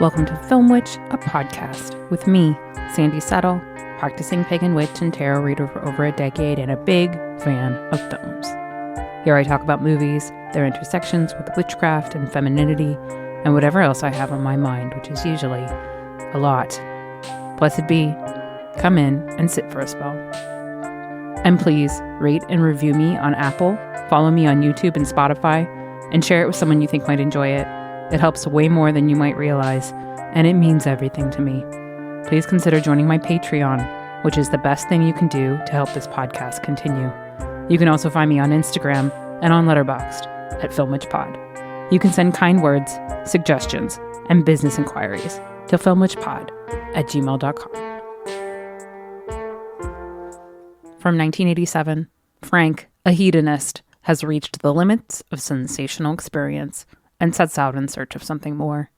Welcome to Film Witch, a podcast with me, Sandy Settle, practicing pagan witch and tarot reader for over a decade and a big fan of films. Here I talk about movies, their intersections with witchcraft and femininity, and whatever else I have on my mind, which is usually a lot. Blessed be, come in and sit for a spell. And please rate and review me on Apple, follow me on YouTube and Spotify, and share it with someone you think might enjoy it. It helps way more than you might realize, and it means everything to me. Please consider joining my Patreon, which is the best thing you can do to help this podcast continue. You can also find me on Instagram and on Letterboxd at FilmWitchPod. You can send kind words, suggestions, and business inquiries to filmwitchpod@gmail.com. From 1987, Frank, a hedonist, has reached the limits of sensational experience and sets out in search of something more.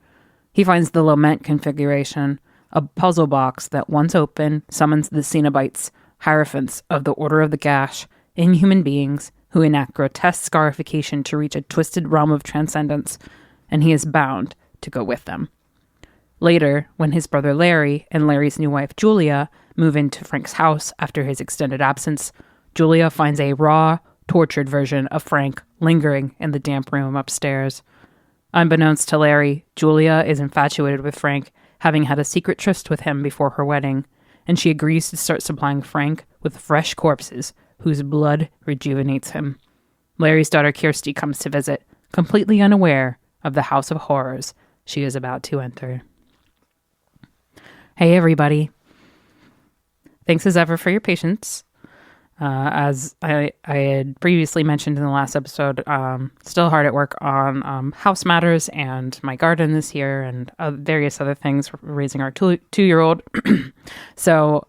He finds the Lament configuration, a puzzle box that, once open, summons the Cenobites, hierophants of the Order of the Gash, inhuman beings who enact grotesque scarification to reach a twisted realm of transcendence, and he is bound to go with them. Later, when his brother Larry and Larry's new wife Julia move into Frank's house after his extended absence, Julia finds a raw, tortured version of Frank lingering in the damp room upstairs. Unbeknownst to Larry, Julia is infatuated with Frank, having had a secret tryst with him before her wedding, and she agrees to start supplying Frank with fresh corpses whose blood rejuvenates him. Larry's daughter Kirsty comes to visit, completely unaware of the house of horrors she is about to enter. Hey everybody. Thanks as ever for your patience. As I had previously mentioned in the last episode, still hard at work on house matters and my garden this year and various other things, raising our two-year-old. So,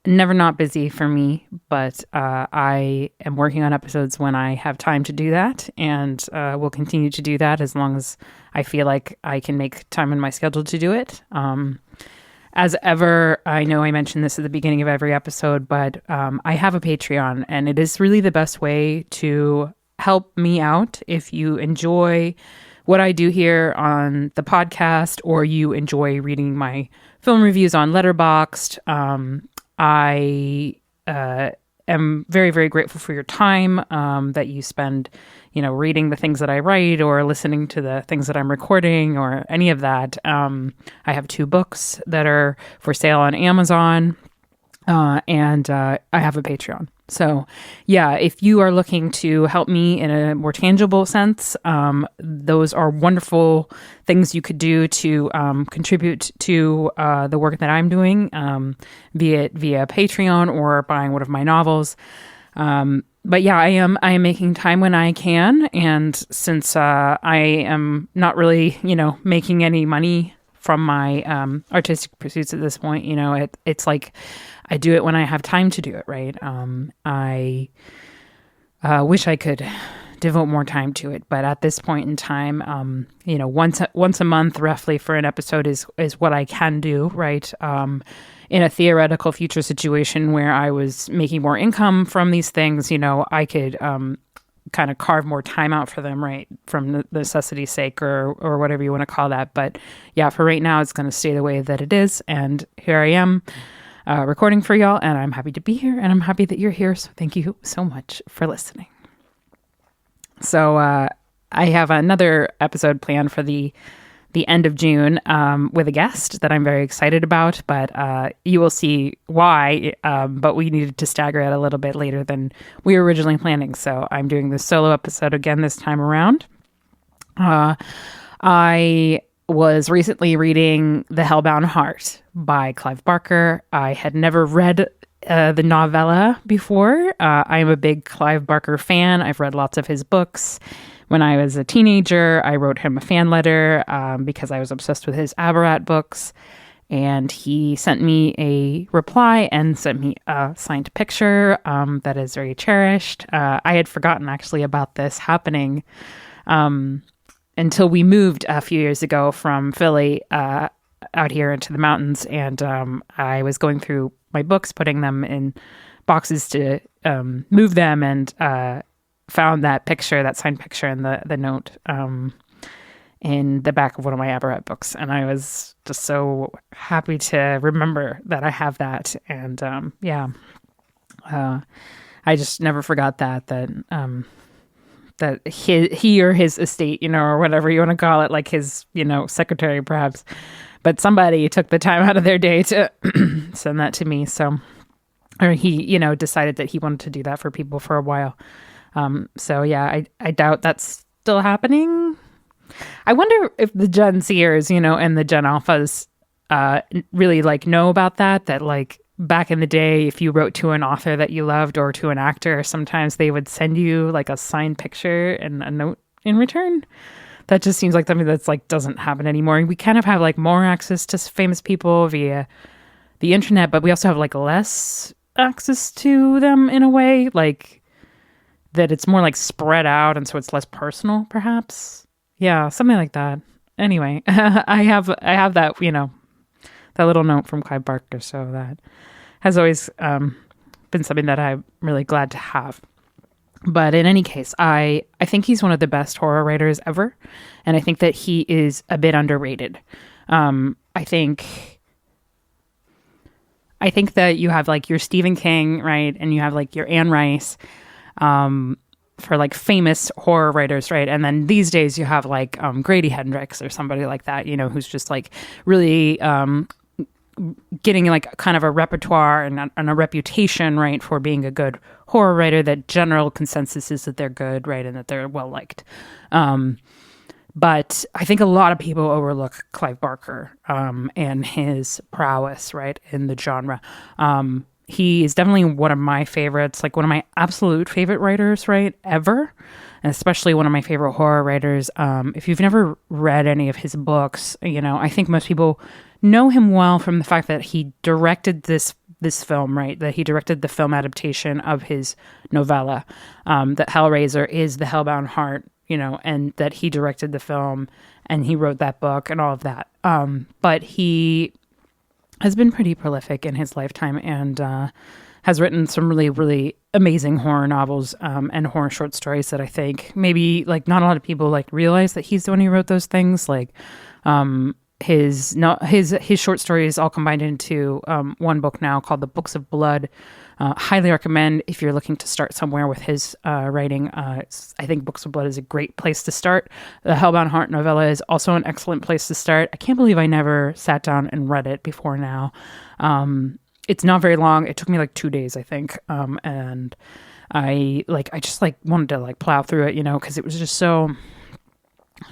never not busy for me, but I am working on episodes when I have time to do that, and will continue to do that as long as I feel like I can make time in my schedule to do it. As ever, I know I mentioned this at the beginning of every episode, but I have a Patreon, and it is really the best way to help me out. If you enjoy what I do here on the podcast, or you enjoy reading my film reviews on Letterboxd, I am very, very grateful for your time that you spend, reading the things that I write or listening to the things that I'm recording or any of that. I have 2 books that are for sale on Amazon, and I have a Patreon. So, if you are looking to help me in a more tangible sense, those are wonderful things you could do to contribute to the work that I'm doing, be it via Patreon or buying one of my novels. But I am making time when I can, and since I am not really, making any money from my artistic pursuits at this point, it's like I do it when I have time to do it, right? I wish I could devote more time to it, but at this point in time, once a month roughly for an episode is what I can do, right? In a theoretical future situation where I was making more income from these things, I could kind of carve more time out for them, right? From necessity's sake or whatever you want to call that. But for right now, it's going to stay the way that it is. And here I am recording for y'all, and I'm happy to be here, and I'm happy that you're here. So thank you so much for listening. So I have another episode planned for the end of June with a guest that I'm very excited about, but you will see why, but we needed to stagger it a little bit later than we were originally planning. So I'm doing this solo episode again this time around. I was recently reading The Hellbound Heart by Clive Barker. I had never read the novella before. I am a big Clive Barker fan. I've read lots of his books. When I was a teenager, I wrote him a fan letter because I was obsessed with his Abarat books, and he sent me a reply and sent me a signed picture that is very cherished. I had forgotten actually about this happening until we moved a few years ago from Philly out here into the mountains, and I was going through my books, putting them in boxes to move them, and found that picture, that signed picture, and the note. in the back of one of my Aberrant books. And I was just so happy to remember that I have that. And I just never forgot that he or his estate, or whatever you want to call it, like his, secretary perhaps, but somebody took the time out of their day to send that to me. So, or he, decided that he wanted to do that for people for a while. So yeah, I doubt that's still happening. I wonder if the Gen Zers, and the Gen Alphas, really know about that back in the day, if you wrote to an author that you loved or to an actor, sometimes they would send you a signed picture and a note in return. That just seems like something that's doesn't happen anymore. We kind of have more access to famous people via the internet, but we also have less access to them in a way, that it's more spread out, and so it's less personal, perhaps. Yeah, something like that. Anyway, I have that, that little note from Clive Barker, so that has always been something that I'm really glad to have. But in any case, I think he's one of the best horror writers ever, and I think that he is a bit underrated. I think that you have your Stephen King, right, and you have your Anne Rice, for famous horror writers, right, and then these days you have Grady Hendrix or somebody like that, who's just really getting kind of a repertoire and a reputation, right, for being a good horror writer. That general consensus is that they're good, right, and that they're well liked. But I think a lot of people overlook Clive Barker and his prowess, right, in the genre. He is definitely one of my favorites, one of my absolute favorite writers, right, ever, and especially one of my favorite horror writers. If you've never read any of his books, I think most people know him well from the fact that he directed this film, right, that he directed the film adaptation of his novella, that HELLRAISER is the Hellbound Heart, and that he directed the film and he wrote that book and all of that. But he has been pretty prolific in his lifetime and has written some really, really amazing horror novels and horror short stories that I think maybe not a lot of people realize that he's the one who wrote those things. His short stories all combined into one book now called The Books of Blood. Highly recommend if you're looking to start somewhere with his writing. I think Books of Blood is a great place to start. The Hellbound Heart novella is also an excellent place to start. I can't believe I never sat down and read it before now. It's not very long. It took me 2 days, I think. And I just wanted to plow through it, because it was just so...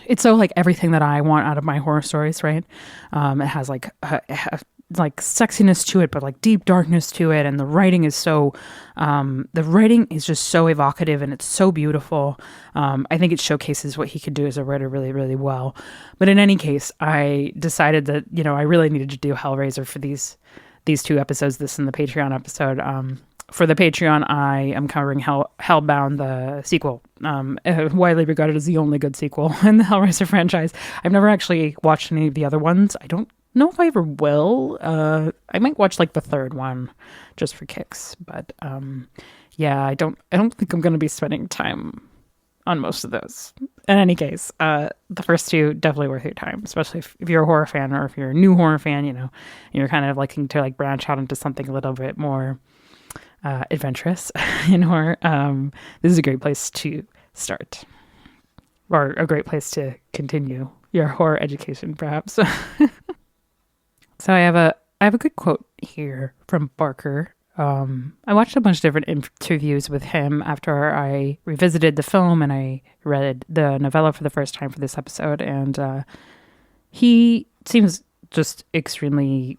It's so everything that I want out of my horror stories, right? It has sexiness to it, but deep darkness to it, and the writing is just so evocative and it's so beautiful. I think it showcases what he could do as a writer really, really well. But in any case, I decided that I really needed to do HELLRAISER for these 2 episodes, this and the Patreon episode. For the Patreon, I am covering Hellbound, the sequel, widely regarded as the only good sequel in the HELLRAISER franchise. I've never actually watched any of the other ones. I don't know if I ever will. I might watch the third one just for kicks, but yeah, I don't think I'm going to be spending time on most of those. In any case, the first 2 definitely worth your time, especially if you're a horror fan or if you're a new horror fan, and you're kind of looking to branch out into something a little bit more adventurous in horror. This is a great place to start, or a great place to continue your horror education, perhaps. So I have a good quote here from Barker. I watched a bunch of different interviews with him after I revisited the film and I read the novella for the first time for this episode, and he seems just extremely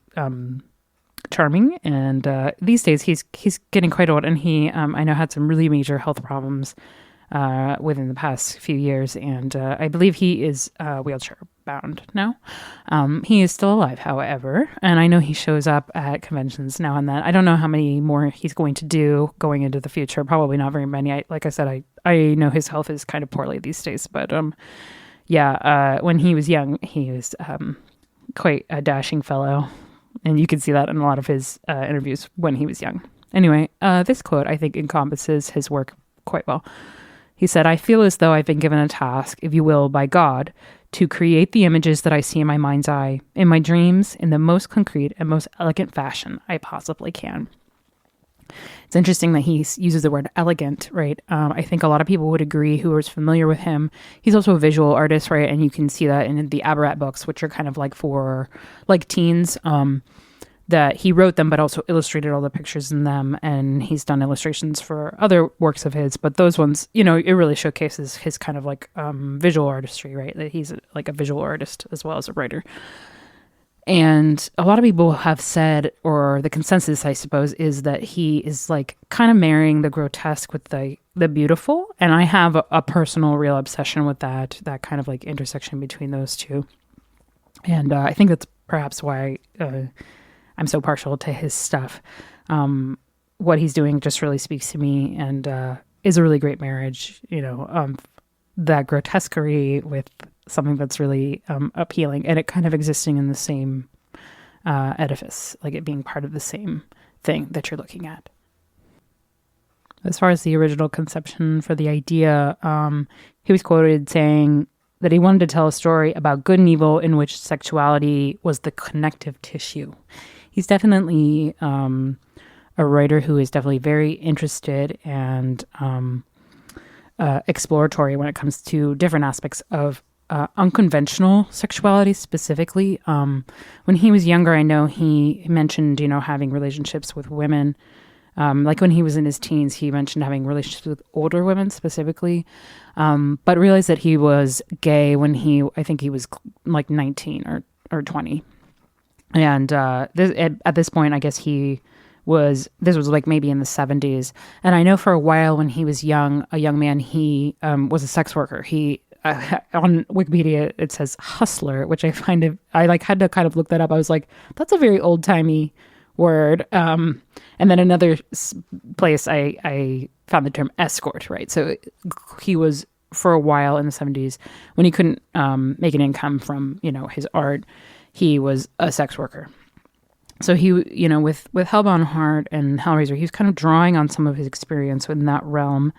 charming, and these days he's getting quite old, and he I know had some really major health problems within the past few years, and I believe he is wheelchair bound now. He is still alive, however, and I know he shows up at conventions now and then. I don't know how many more he's going to do going into the future. Probably not very many. Like I said, I know his health is kind of poorly these days, but when he was young, he was quite a dashing fellow. And you can see that in a lot of his interviews when he was young. Anyway, this quote, I think, encompasses his work quite well. He said, I feel as though I've been given a task, if you will, by God, to create the images that I see in my mind's eye, in my dreams, in the most concrete and most elegant fashion I possibly can. It's interesting that he uses the word elegant, right? I think a lot of people would agree who is familiar with him. He's also a visual artist, right? And you can see that in the Abarat books, which are kind of like for like teens, that he wrote them, but also illustrated all the pictures in them. And he's done illustrations for other works of his, but those ones, you know, it really showcases his kind of like visual artistry, right? That he's like a visual artist as well as a writer. And a lot of people have said, or the consensus, I suppose, is that he is like kind of marrying the grotesque with the beautiful. And I have a personal real obsession with that kind of like intersection between those two. And I think that's perhaps why I'm so partial to his stuff. What he's doing just really speaks to me and is a really great marriage, you know, that grotesquerie with something that's really appealing and it kind of existing in the same edifice, like it being part of the same thing that you're looking at. As far as the original conception for the idea, he was quoted saying that he wanted to tell a story about good and evil in which sexuality was the connective tissue. He's definitely a writer who is definitely very interested and exploratory when it comes to different aspects of unconventional sexuality specifically. When he was younger, I know he mentioned, you know, having relationships with women. Like when he was in his teens, he mentioned having relationships with older women specifically, but realized that he was gay when I think he was like 19 or 20. And at this point, I guess this was like maybe in the 70s. And I know for a while when he was a young man, he was a sex worker. He on Wikipedia, it says hustler, which I like had to kind of look that up. I was like, that's a very old timey word. And then another place I found the term escort, right? So he was for a while in the 70s when he couldn't make an income from, you know, his art, he was a sex worker. So he, you know, with Hellbound Heart and Hellraiser, he was kind of drawing on some of his experience in that realm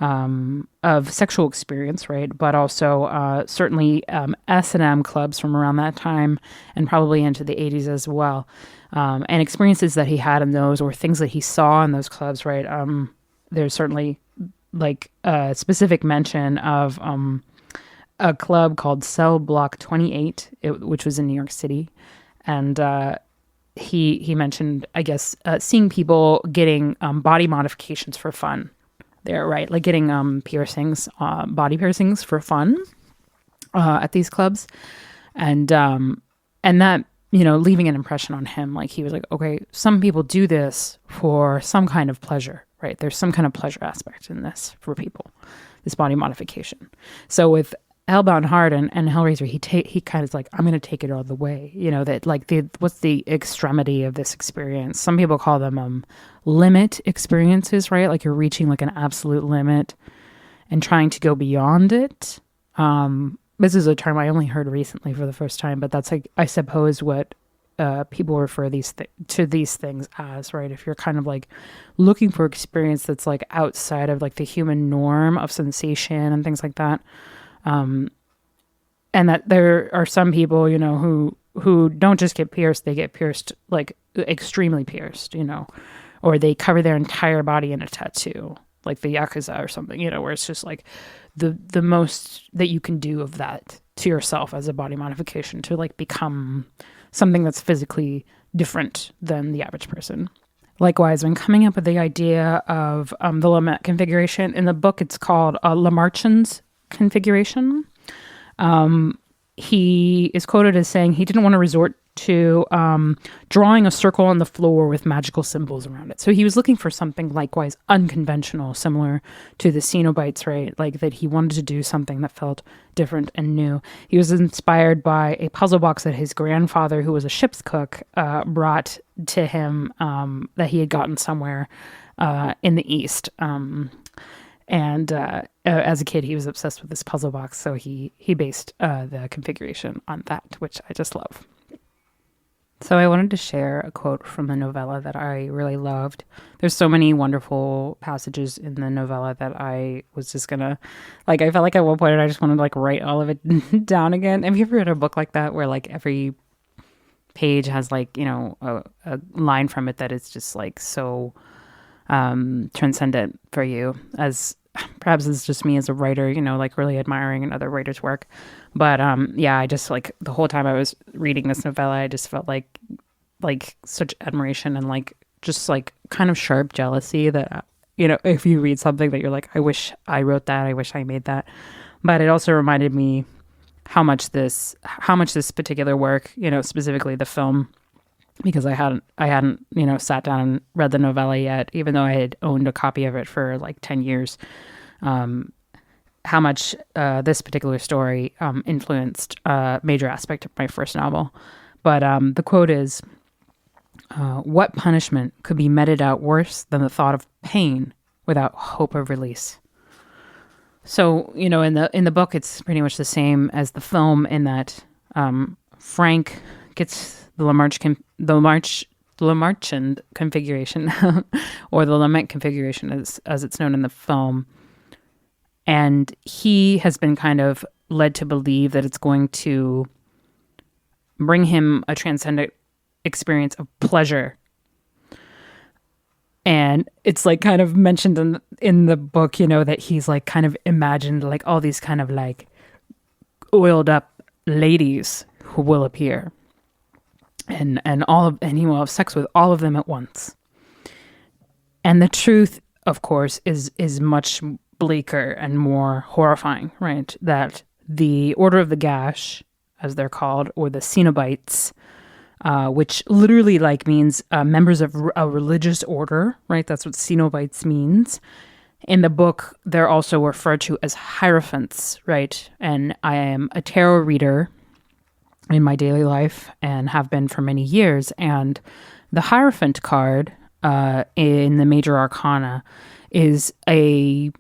of sexual experience, right? But also certainly S&M clubs from around that time and probably into the 80s as well. And experiences that he had in those or things that he saw in those clubs, right? There's certainly like a specific mention of a club called Cell Block 28, which was in New York City. And he mentioned, I guess, seeing people getting body modifications for fun there, right? Like getting piercings, body piercings for fun at these clubs. And that, you know, leaving an impression on him. Like he was like, okay, some people do this for some kind of pleasure, right? There's some kind of pleasure aspect in this for people, this body modification. So with Hellbound Heart and Hellraiser, he kind of is like, I'm going to take it all the way. You know, that like what's the extremity of this experience? Some people call them limit experiences, right? Like you're reaching like an absolute limit and trying to go beyond it. This is a term I only heard recently for the first time, but that's like, I suppose what people refer to these things as, right? If you're kind of like looking for experience that's like outside of like the human norm of sensation and things like that. And that there are some people, you know, who don't just get pierced, they get pierced, like extremely pierced, you know, or they cover their entire body in a tattoo, like the Yakuza or something, you know, where it's just like the most that you can do of that to yourself as a body modification to like become something that's physically different than the average person. Likewise, when coming up with the idea of the Lamette configuration, in the book, it's called Lamarchand's configuration. He is quoted as saying he didn't want to resort to drawing a circle on the floor with magical symbols around it. So he was looking for something likewise unconventional, similar to the Cenobites, right? Like that he wanted to do something that felt different and new. He was inspired by a puzzle box that his grandfather, who was a ship's cook, brought to him that he had gotten somewhere in the East. And as a kid, he was obsessed with this puzzle box, so he based the configuration on that, which I just love. So I wanted to share a quote from the novella that I really loved. There's so many wonderful passages in the novella that I was just gonna, like, I felt like at one point I just wanted to like write all of it down again. Have you ever read a book like that where like every page has like, a line from it that is just like so transcendent for you, as perhaps it's just me as a writer, like really admiring another writer's work. But yeah, I just like the whole time I was reading this novella, I just felt like such admiration and like just like kind of sharp jealousy that if you read something that you're like, I wish I wrote that, I wish I made that. But it also reminded me how much this particular work, specifically the film, because I hadn't sat down and read the novella yet, even though I had owned a copy of it for like 10 years. How much this particular story influenced a major aspect of my first novel. But the quote is, "What punishment could be meted out worse than the thought of pain without hope of release?" So, in the book, it's pretty much the same as the film in that Frank gets the Lamarchian configuration, or the lament configuration, as it's known in the film, and he has been kind of led to believe that it's going to bring him a transcendent experience of pleasure. And it's like kind of mentioned in the book, that he's like kind of imagined like all these kind of like oiled up ladies who will appear. And he will have sex with all of them at once. And the truth, of course, is much bleaker and more horrifying, right? That the Order of the Gash, as they're called, or the Cenobites, which literally like means members of a religious order, right? That's what Cenobites means. In the book, they're also referred to as Hierophants, right? And I am a tarot reader in my daily life and have been for many years. And the Hierophant card in the Major Arcana is a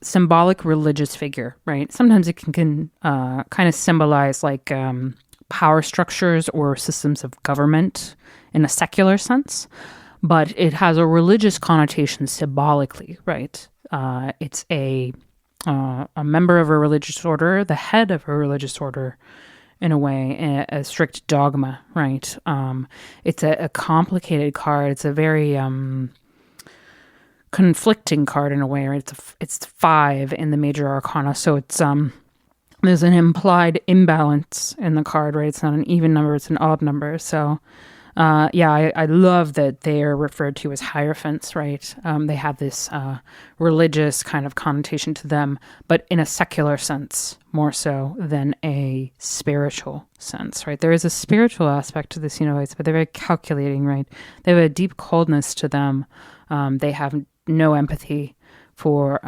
symbolic religious figure, right? Sometimes it can kind of symbolize like power structures or systems of government in a secular sense, but it has a religious connotation symbolically, right? It's a member of a religious order, the head of a religious order, in a way, a strict dogma, right? It's a complicated card. It's a very conflicting card in a way, right? It's 5 in the Major Arcana, so it's there's an implied imbalance in the card, right? It's not an even number; it's an odd number. So, I love that they are referred to as Hierophants, right? They have this religious kind of connotation to them, but in a secular sense more so than a spiritual sense, right? There is a spiritual aspect to the Cenobites, but they're very calculating, right? They have a deep coldness to them. They have no empathy for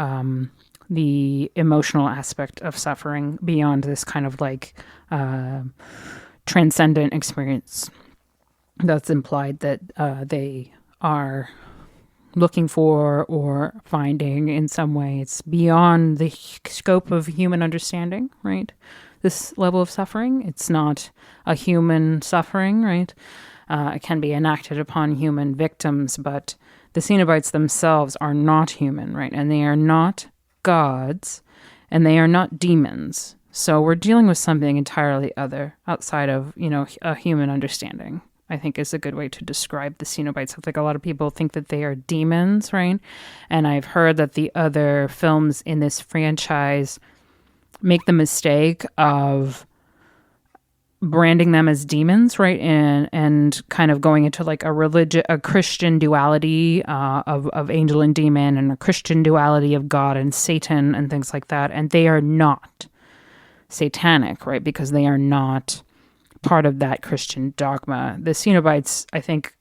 the emotional aspect of suffering beyond this kind of like transcendent experience that's implied that they are looking for or finding in some way. It's beyond the scope of human understanding, right? This level of suffering, it's not a human suffering, right? It can be enacted upon human victims, but the Cenobites themselves are not human, right? And they are not gods, and they are not demons. So we're dealing with something entirely other outside of, a human understanding, I think is a good way to describe the Cenobites. I think a lot of people think that they are demons, right? And I've heard that the other films in this franchise make the mistake of branding them as demons, right? And kind of going into like a Christian duality of angel and demon, and a Christian duality of God and Satan and things like that. And they are not satanic, right? Because they are not part of that Christian dogma. The Cenobites, I think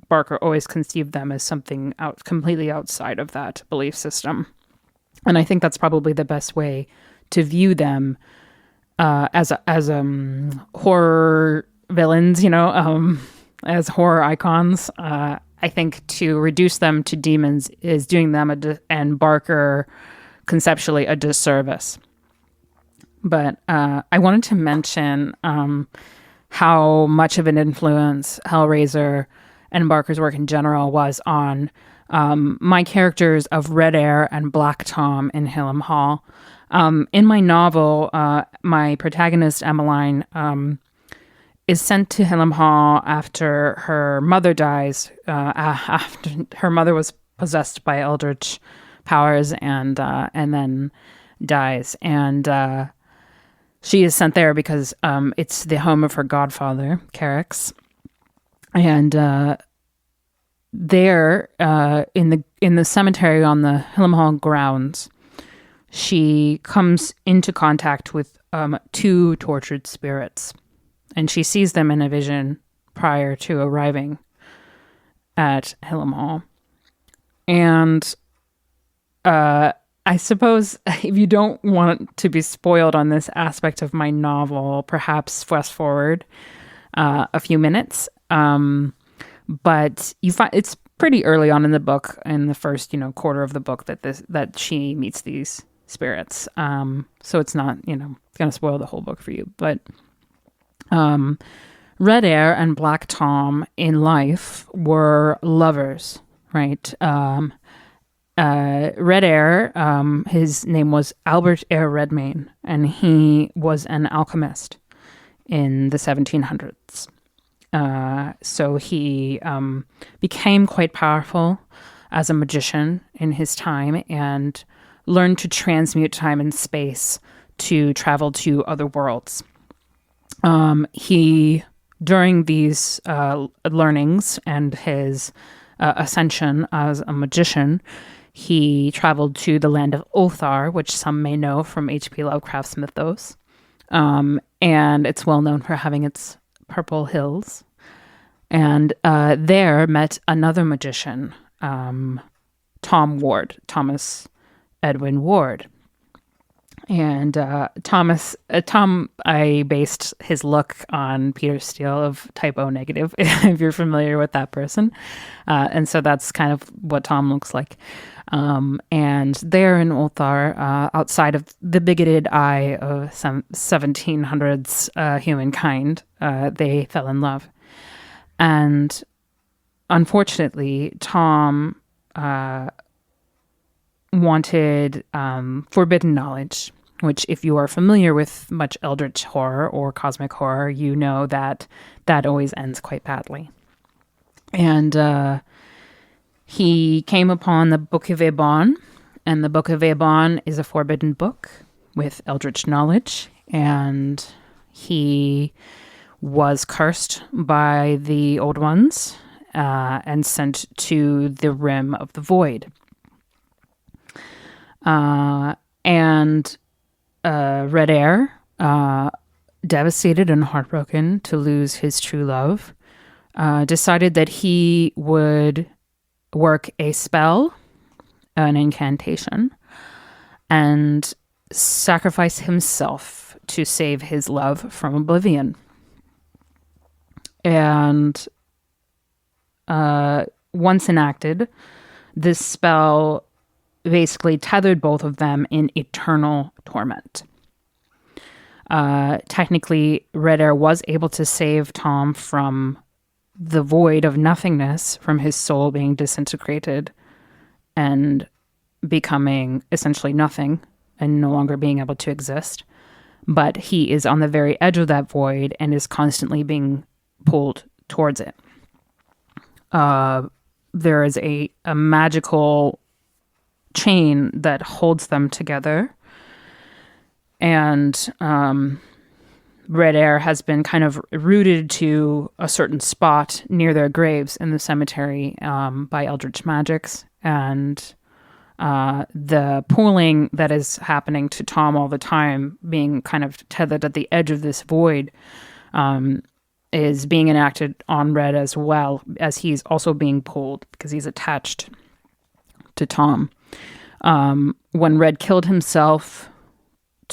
Barker always conceived them as something completely outside of that belief system. And I think that's probably the best way to view them as horror villains, as horror icons. I think to reduce them to demons is doing them and Barker conceptually a disservice. But I wanted to mention how much of an influence Hellraiser and Barker's work in general was on my characters of Red Air and Black Tom in Hillam Hall. In my novel, my protagonist, Emmeline, is sent to Hillam Hall after her mother dies. After her mother was possessed by eldritch powers and then dies. And she is sent there because it's the home of her godfather, Carrick's. And there, in the cemetery on the Hillam Hall grounds, she comes into contact with 2 tortured spirits, and she sees them in a vision prior to arriving at Hillam Hall. And I suppose if you don't want to be spoiled on this aspect of my novel, perhaps fast forward a few minutes. But you find it's pretty early on in the book, in the first quarter of the book, that she meets these spirits. So it's not going to spoil the whole book for you. But Red Air and Black Tom in life were lovers, right? Red Air, his name was Albert Air Redmayne, and he was an alchemist in the 1700s. So he became quite powerful as a magician in his time and learned to transmute time and space to travel to other worlds. He, during these learnings and his ascension as a magician, he traveled to the land of Ulthar, which some may know from H.P. Lovecraft's mythos. And it's well known for having its purple hills. And there met another magician, Thomas Edwin Ward. And Tom, I based his look on Peter Steele of Type O Negative, if you're familiar with that person. And so that's kind of what Tom looks like. And there in Ulthar, outside of the bigoted eye of some 1700s humankind, they fell in love. And unfortunately, Tom wanted forbidden knowledge, which, if you are familiar with much eldritch horror or cosmic horror, you know that always ends quite badly. And he came upon the Book of Ebon, and the Book of Ebon is a forbidden book with eldritch knowledge, and he was cursed by the Old Ones and sent to the Rim of the Void. And Red Air, devastated and heartbroken to lose his true love, decided that he would work a spell, an incantation, and sacrifice himself to save his love from oblivion. And once enacted, this spell basically tethered both of them in eternal torment. Technically, Red Air was able to save Tom from the void of nothingness, from his soul being disintegrated and becoming essentially nothing and no longer being able to exist. But he is on the very edge of that void and is constantly being pulled towards it. There is a magical chain that holds them together. And Red Air has been kind of rooted to a certain spot near their graves in the cemetery by eldritch magics. And the pulling that is happening to Tom all the time, being kind of tethered at the edge of this void, is being enacted on Red as well, as he's also being pulled because he's attached to Tom. When Red killed himself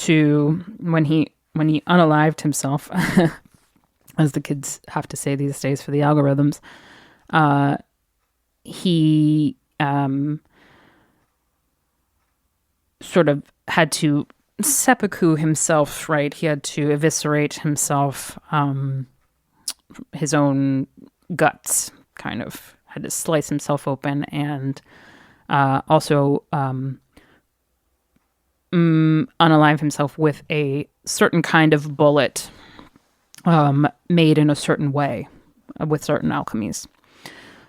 when he unalived himself, as the kids have to say these days for the algorithms, he sort of had to seppuku himself, right? He had to eviscerate himself his own guts, kind of had to slice himself open, and also unalive himself with a certain kind of bullet made in a certain way with certain alchemies.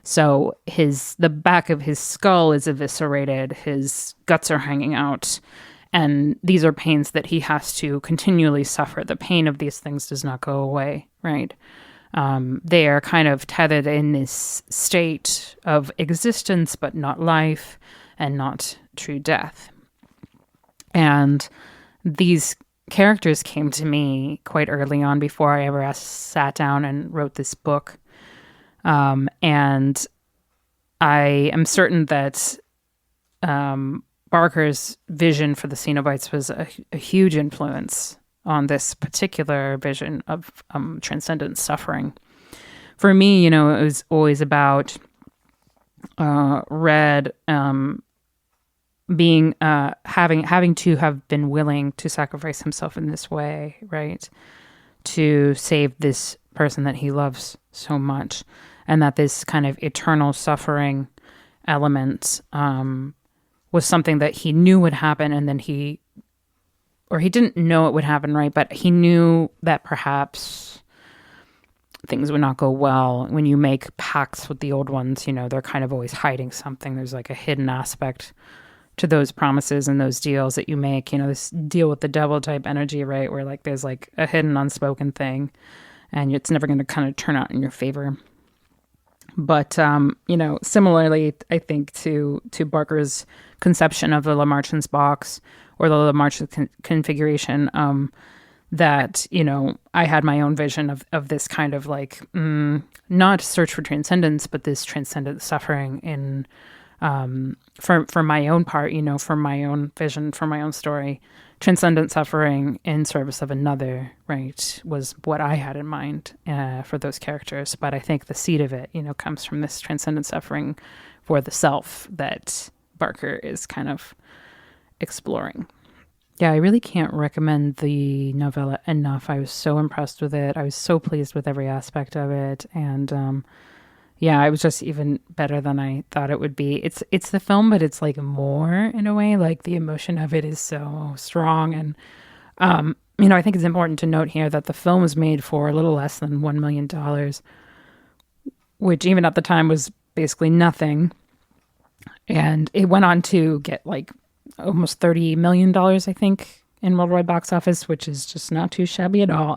So the back of his skull is eviscerated, his guts are hanging out, and these are pains that he has to continually suffer. The pain of these things does not go away, right? They are kind of tethered in this state of existence, but not life, and not true death. And these characters came to me quite early on before I ever sat down and wrote this book. And I am certain that Barker's vision for the Cenobites was a huge influence on this particular vision of transcendent suffering. For me, it was always about Red being having to have been willing to sacrifice himself in this way, right, to save this person that he loves so much, and that this kind of eternal suffering element was something that he knew would happen, and then he didn't know it would happen, right? But he knew that perhaps things would not go well. When you make pacts with the old ones, they're kind of always hiding something. There's like a hidden aspect to those promises and those deals that you make, this deal with the devil type energy, right? Where like there's like a hidden unspoken thing, and it's never going to kind of turn out in your favor. But, similarly, I think to Barker's conception of the Lamarchan's box or the Lamarchan configuration, that, I had my own vision of this kind of like, not search for transcendence, but this transcendent suffering in, for my own part, for my own vision, for my own story, transcendent suffering in service of another, right, was what I had in mind for those characters. But I think the seed of it, comes from this transcendent suffering for the self that Barker is kind of exploring. Yeah, I really can't recommend the novella enough. I was so impressed with it. I was so pleased with every aspect of it. And yeah, it was just even better than I thought it would be. It's the film, but it's like more in a way. Like the emotion of it is so strong. And, I think it's important to note here that the film was made for a little less than $1 million, which even at the time was basically nothing. And it went on to get like almost $30 million, I think, in worldwide box office, which is just not too shabby at all.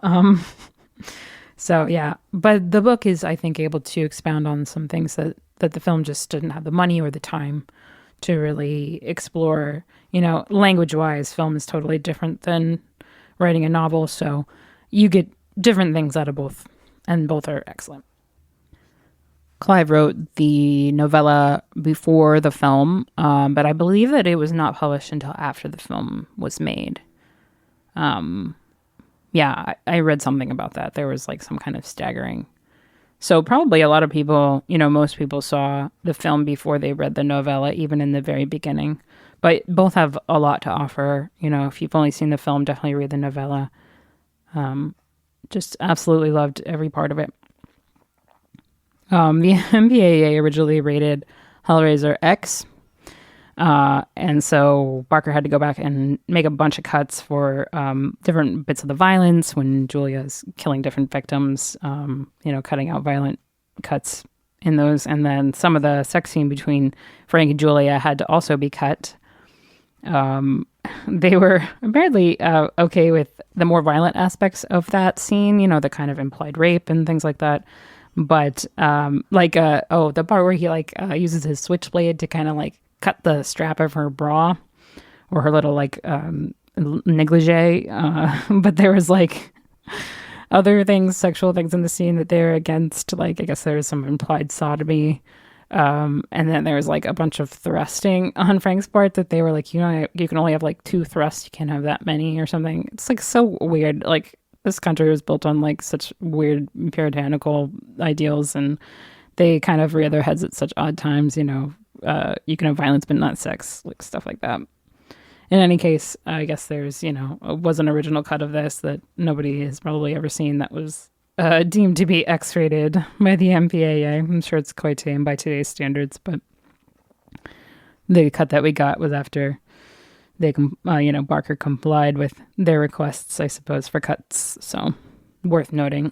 So yeah, but the book is, I think, able to expound on some things that the film just didn't have the money or the time to really explore. Language-wise, film is totally different than writing a novel, so you get different things out of both, and both are excellent. Clive wrote the novella before the film, but I believe that it was not published until after the film was made. Yeah, I read something about that. There was like some kind of staggering. So probably a lot of people, most people saw the film before they read the novella, even in the very beginning. But both have a lot to offer. If you've only seen the film, definitely read the novella. Just absolutely loved every part of it. The MPAA originally rated Hellraiser X. And so Barker had to go back and make a bunch of cuts for different bits of the violence when Julia's killing different victims, cutting out violent cuts in those. And then some of the sex scene between Frank and Julia had to also be cut. They were apparently okay with the more violent aspects of that scene, the kind of implied rape and things like that. But the part where he uses his switchblade to kind of like cut the strap of her bra or her little negligee. But there was other things, sexual things in the scene that they were against. I guess there was some implied sodomy. And then there was a bunch of thrusting on Frank's part that they were you can only have 2 thrusts. You can't have that many or something. It's so weird. This country was built on such weird puritanical ideals, and they kind of rear their heads at such odd times, you can have violence but not sex, stuff like that. In any case, I guess there's, was an original cut of this that nobody has probably ever seen that was deemed to be X-rated by the MPAA. I'm sure it's quite tame by today's standards, but the cut that we got was after Barker complied with their requests, I suppose, for cuts. So worth noting.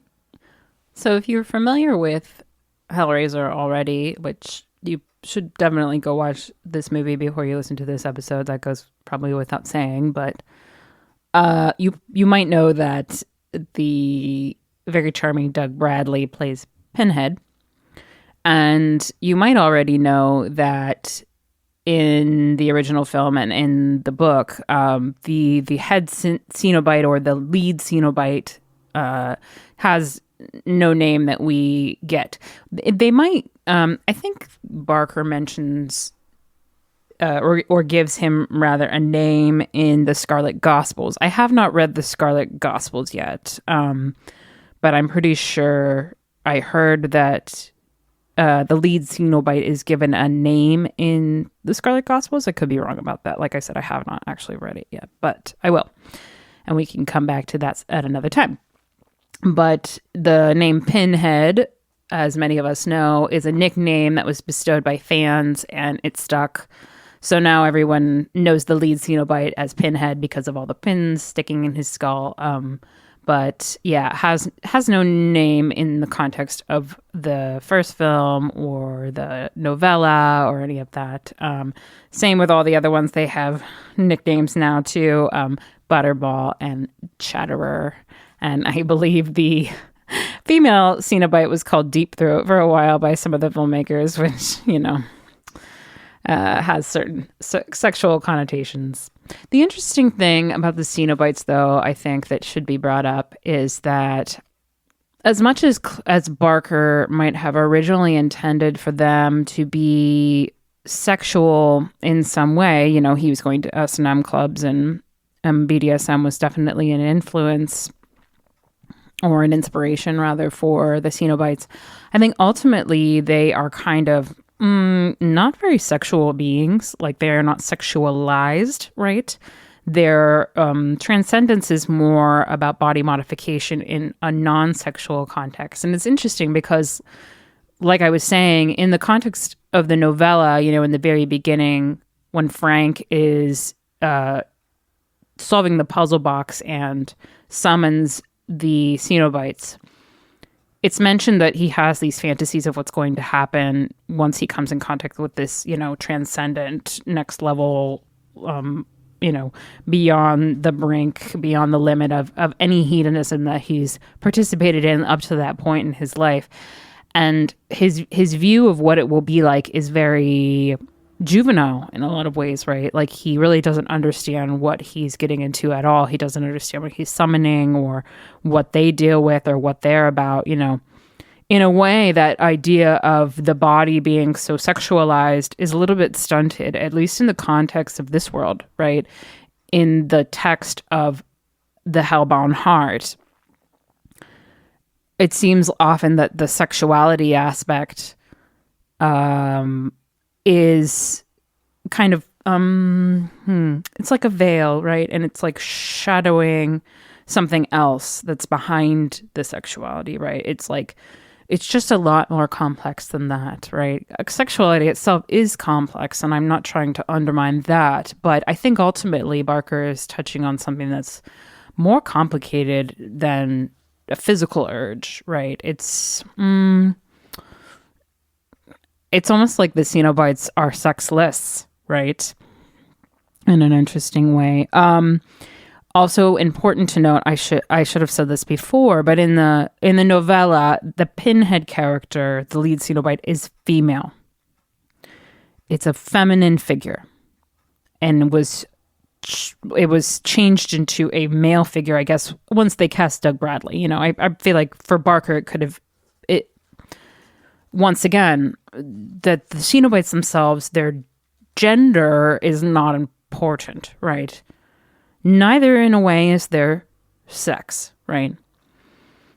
So if you're familiar with Hellraiser already, which you should definitely go watch this movie before you listen to this episode. That goes probably without saying, but you might know that the very charming Doug Bradley plays Pinhead, and you might already know that in the original film and in the book, the head Cenobite or the lead Cenobite has no name that we get. They might, I think Barker mentions or gives him rather a name in the Scarlet Gospels. I have not read the Scarlet Gospels yet, but I'm pretty sure I heard that the lead Cenobite is given a name in the Scarlet Gospels. I could be wrong about that. Like I said, I have not actually read it yet, but I will. And we can come back to that at another time. But the name Pinhead, as many of us know, is a nickname that was bestowed by fans, and it stuck. So now everyone knows the lead Cenobite as Pinhead because of all the pins sticking in his skull. But yeah, has no name in the context of the first film or the novella or any of that. Same with all the other ones. They have nicknames now too, Butterball and Chatterer. And I believe the female Cenobite was called Deep Throat for a while by some of the filmmakers, which, has certain sexual connotations. The interesting thing about the Cenobites, though, I think that should be brought up is that as much as Barker might have originally intended for them to be sexual in some way, he was going to S&M clubs and BDSM was definitely an influence or an inspiration rather for the Cenobites. I think ultimately they are kind of not very sexual beings. Like they are not sexualized, right? Their transcendence is more about body modification in a non-sexual context. And it's interesting because, like I was saying, in the context of the novella, in the very beginning, when Frank is solving the puzzle box and summons the Cenobites, it's mentioned that he has these fantasies of what's going to happen once he comes in contact with this, transcendent next level, beyond the brink, beyond the limit of any hedonism that he's participated in up to that point in his life. And his view of what it will be like is very juvenile in a lot of ways, right? Like he really doesn't understand what he's getting into at all. He doesn't understand what he's summoning or what they deal with or what they're about, In a way, that idea of the body being so sexualized is a little bit stunted, at least in the context of this world, right? In the text of the Hellbound Heart, it seems often that the sexuality aspect is kind of it's like a veil, right? And it's like shadowing something else that's behind the sexuality, right? It's just a lot more complex than that, right? Sexuality itself is complex, and I'm not trying to undermine that, but I think ultimately Barker is touching on something that's more complicated than a physical urge, right? It's almost like the Cenobites are sexless, right? In an interesting way. Also important to note, I should have said this before, but in the novella, the Pinhead character, the lead Cenobite, is female. It's a feminine figure, and it was changed into a male figure, I guess, once they cast Doug Bradley. I feel like for Barker, it could have once again, that the Cenobites themselves, their gender is not important, right? Neither in a way is their sex, right?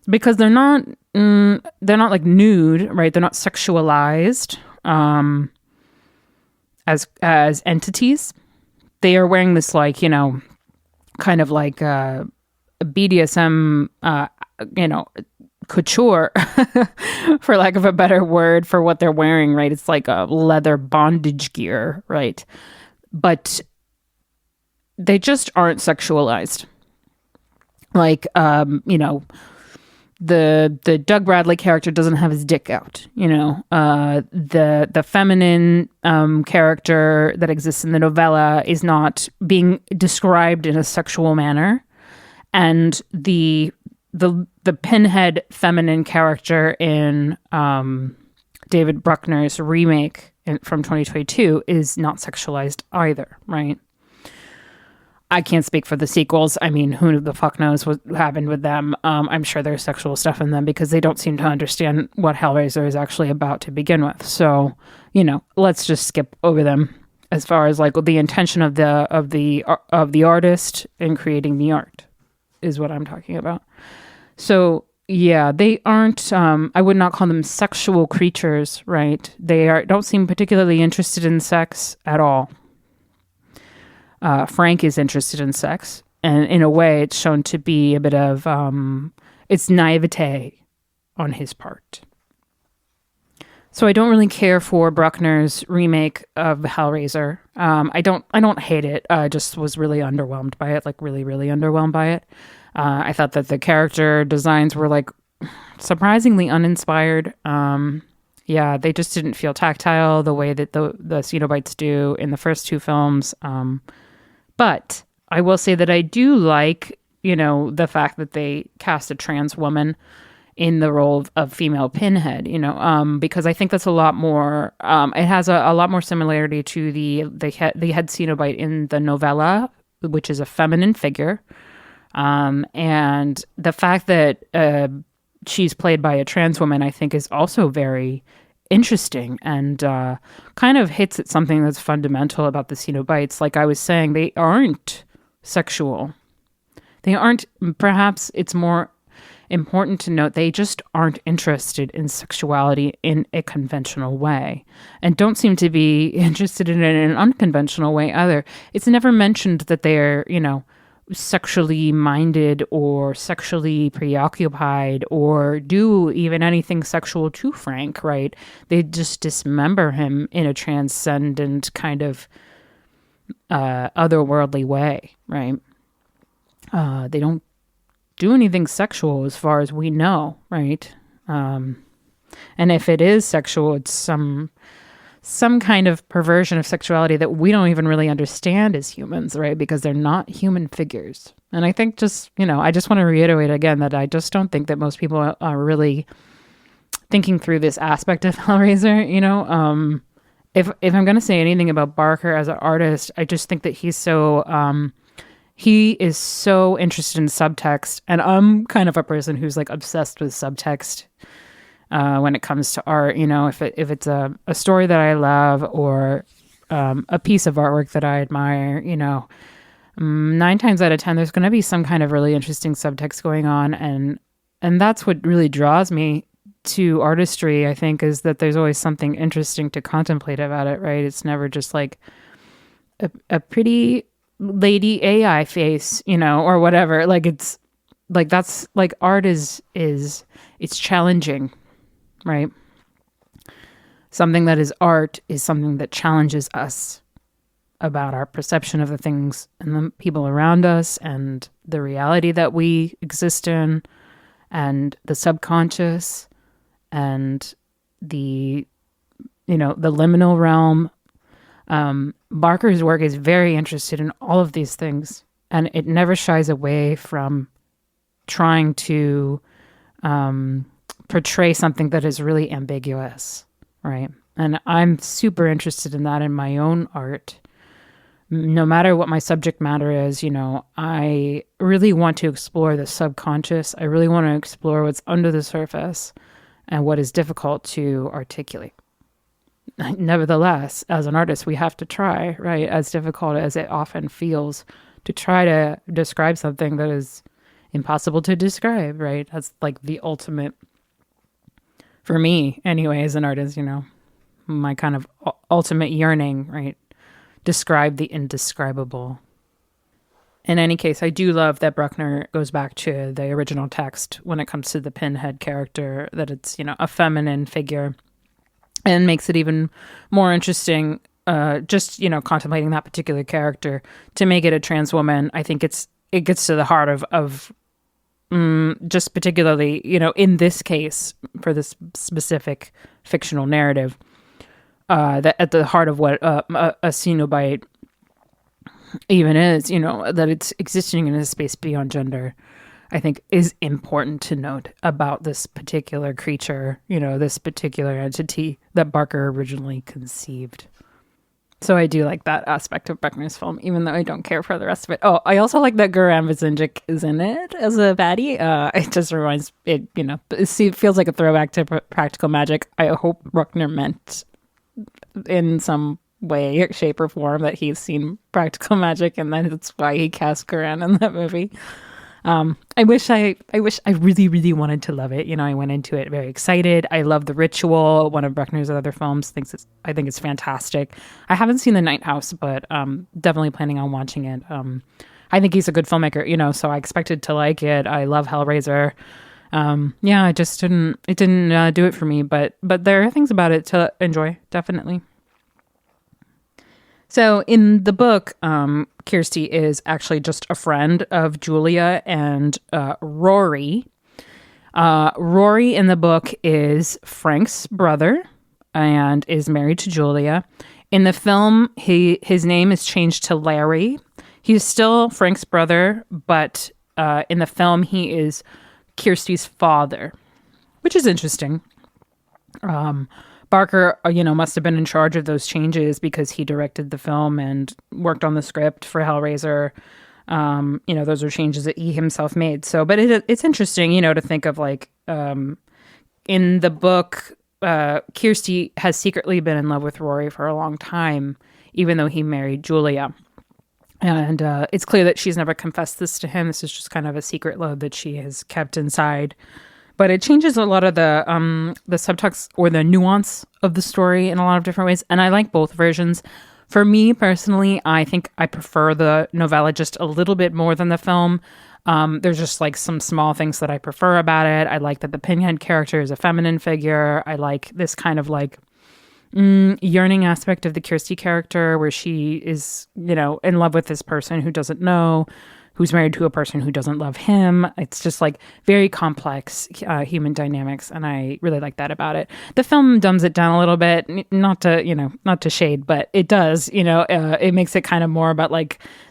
Because they're not like nude, right? They're not sexualized as entities. They are wearing this kind of like a BDSM, couture, for lack of a better word, for what they're wearing, right? It's like a leather bondage gear, right? But they just aren't sexualized. Like, the Doug Bradley character doesn't have his dick out, the feminine character that exists in the novella is not being described in a sexual manner, and the pinhead feminine character in David Bruckner's remake from 2022 is not sexualized either, right? I can't speak for the sequels. I mean, who the fuck knows what happened with them? I'm sure there's sexual stuff in them because they don't seem to understand what Hellraiser is actually about to begin with. So, let's just skip over them as far as like the intention of the artist in creating the art is what I'm talking about. So, yeah, they aren't. I would not call them sexual creatures, right? Don't seem particularly interested in sex at all. Frank is interested in sex, and in a way it's shown to be a bit of it's naivete on his part. So I don't really care for Bruckner's remake of Hellraiser. I don't hate it. I just was really underwhelmed by it, like really, really underwhelmed by it. I thought that the character designs were like surprisingly uninspired. Yeah, they just didn't feel tactile the way that the Cenobites do in the first two films. But I will say that I do like, the fact that they cast a trans woman in the role of female Pinhead, because I think that's a lot more, it has a lot more similarity to the head Cenobite in the novella, which is a feminine figure. And the fact that she's played by a trans woman, I think is also very interesting and kind of hits at something that's fundamental about the Cenobites. Like I was saying, they aren't sexual. They aren't, perhaps it's more important to note, they just aren't interested in sexuality in a conventional way and don't seem to be interested in it in an unconventional way either. It's never mentioned that they're, sexually minded or sexually preoccupied or do even anything sexual to Frank, right? They just dismember him in a transcendent kind of otherworldly way, right? They don't do anything sexual as far as we know, right? And if it is sexual, it's some kind of perversion of sexuality that we don't even really understand as humans, right? Because they're not human figures. And I think I just want to reiterate again that I just don't think that most people are really thinking through this aspect of Hellraiser, If I'm going to say anything about Barker as an artist, I just think that he is so interested in subtext. And I'm kind of a person who's like obsessed with subtext. When it comes to art, if it's a story that I love or a piece of artwork that I admire, 9 times out of 10, there's going to be some kind of really interesting subtext going on. And that's what really draws me to artistry, I think, is that there's always something interesting to contemplate about it, right? It's never just like a pretty lady AI face, or whatever. Like it's like, that's like art is it's challenging. Right? Something that is art is something that challenges us about our perception of the things and the people around us and the reality that we exist in and the subconscious and the liminal realm. Barker's work is very interested in all of these things, and it never shies away from trying to portray something that is really ambiguous, right? And I'm super interested in that in my own art. No matter what my subject matter is, I really want to explore the subconscious. I really want to explore what's under the surface and what is difficult to articulate. Nevertheless, as an artist, we have to try, right? As difficult as it often feels to try to describe something that is impossible to describe, right? That's like the ultimate, for me anyway, as an artist, my kind of ultimate yearning, right? Describe the indescribable. in any case, I do love that Bruckner goes back to the original text when it comes to the Pinhead character, that it's, a feminine figure, and makes it even more interesting. Just contemplating that particular character, to make it a trans woman, I think it gets to the heart of just particularly, in this case, for this specific fictional narrative, that at the heart of what a Cenobite even is, that it's existing in a space beyond gender, I think is important to note about this particular creature, this particular entity that Barker originally conceived. So I do like that aspect of Bruckner's film, even though I don't care for the rest of it. Oh, I also like that Goran Vizinjic is in it as a baddie. It just reminds it, it feels like a throwback to Practical Magic. I hope Bruckner meant in some way, shape, or form that he's seen Practical Magic, and that's why he cast Goran in that movie. I wish I really, really wanted to love it. I went into it very excited. I love The Ritual, one of Bruckner's other films. I think it's fantastic. I haven't seen The Night House, but definitely planning on watching it. I think he's a good filmmaker, so I expected to like it. I love Hellraiser. I just didn't do it for me, but there are things about it to enjoy, definitely. So in the book, Kirsty is actually just a friend of Julia and Rory. Rory in the book is Frank's brother and is married to Julia. In the film, his name is changed to Larry. He's still Frank's brother, but in the film, he is Kirsty's father, which is interesting. Barker, must have been in charge of those changes because he directed the film and worked on the script for Hellraiser. Those are changes that he himself made. So, but it's interesting, to think of in the book, Kirsty has secretly been in love with Rory for a long time, even though he married Julia. And it's clear that she's never confessed this to him. This is just kind of a secret love that she has kept inside. But it changes a lot of the subtext or the nuance of the story in a lot of different ways. And I like both versions. For me personally, I think I prefer the novella just a little bit more than the film. There's just some small things that I prefer about it. I like that the Pinhead character is a feminine figure. I like this kind of yearning aspect of the Kirsty character where she is, in love with this person who doesn't know, who's married to a person who doesn't love him. It's just very complex human dynamics, and I really like that about it. The film dumbs it down a little bit, not to shade, but it does. It makes it kind of more about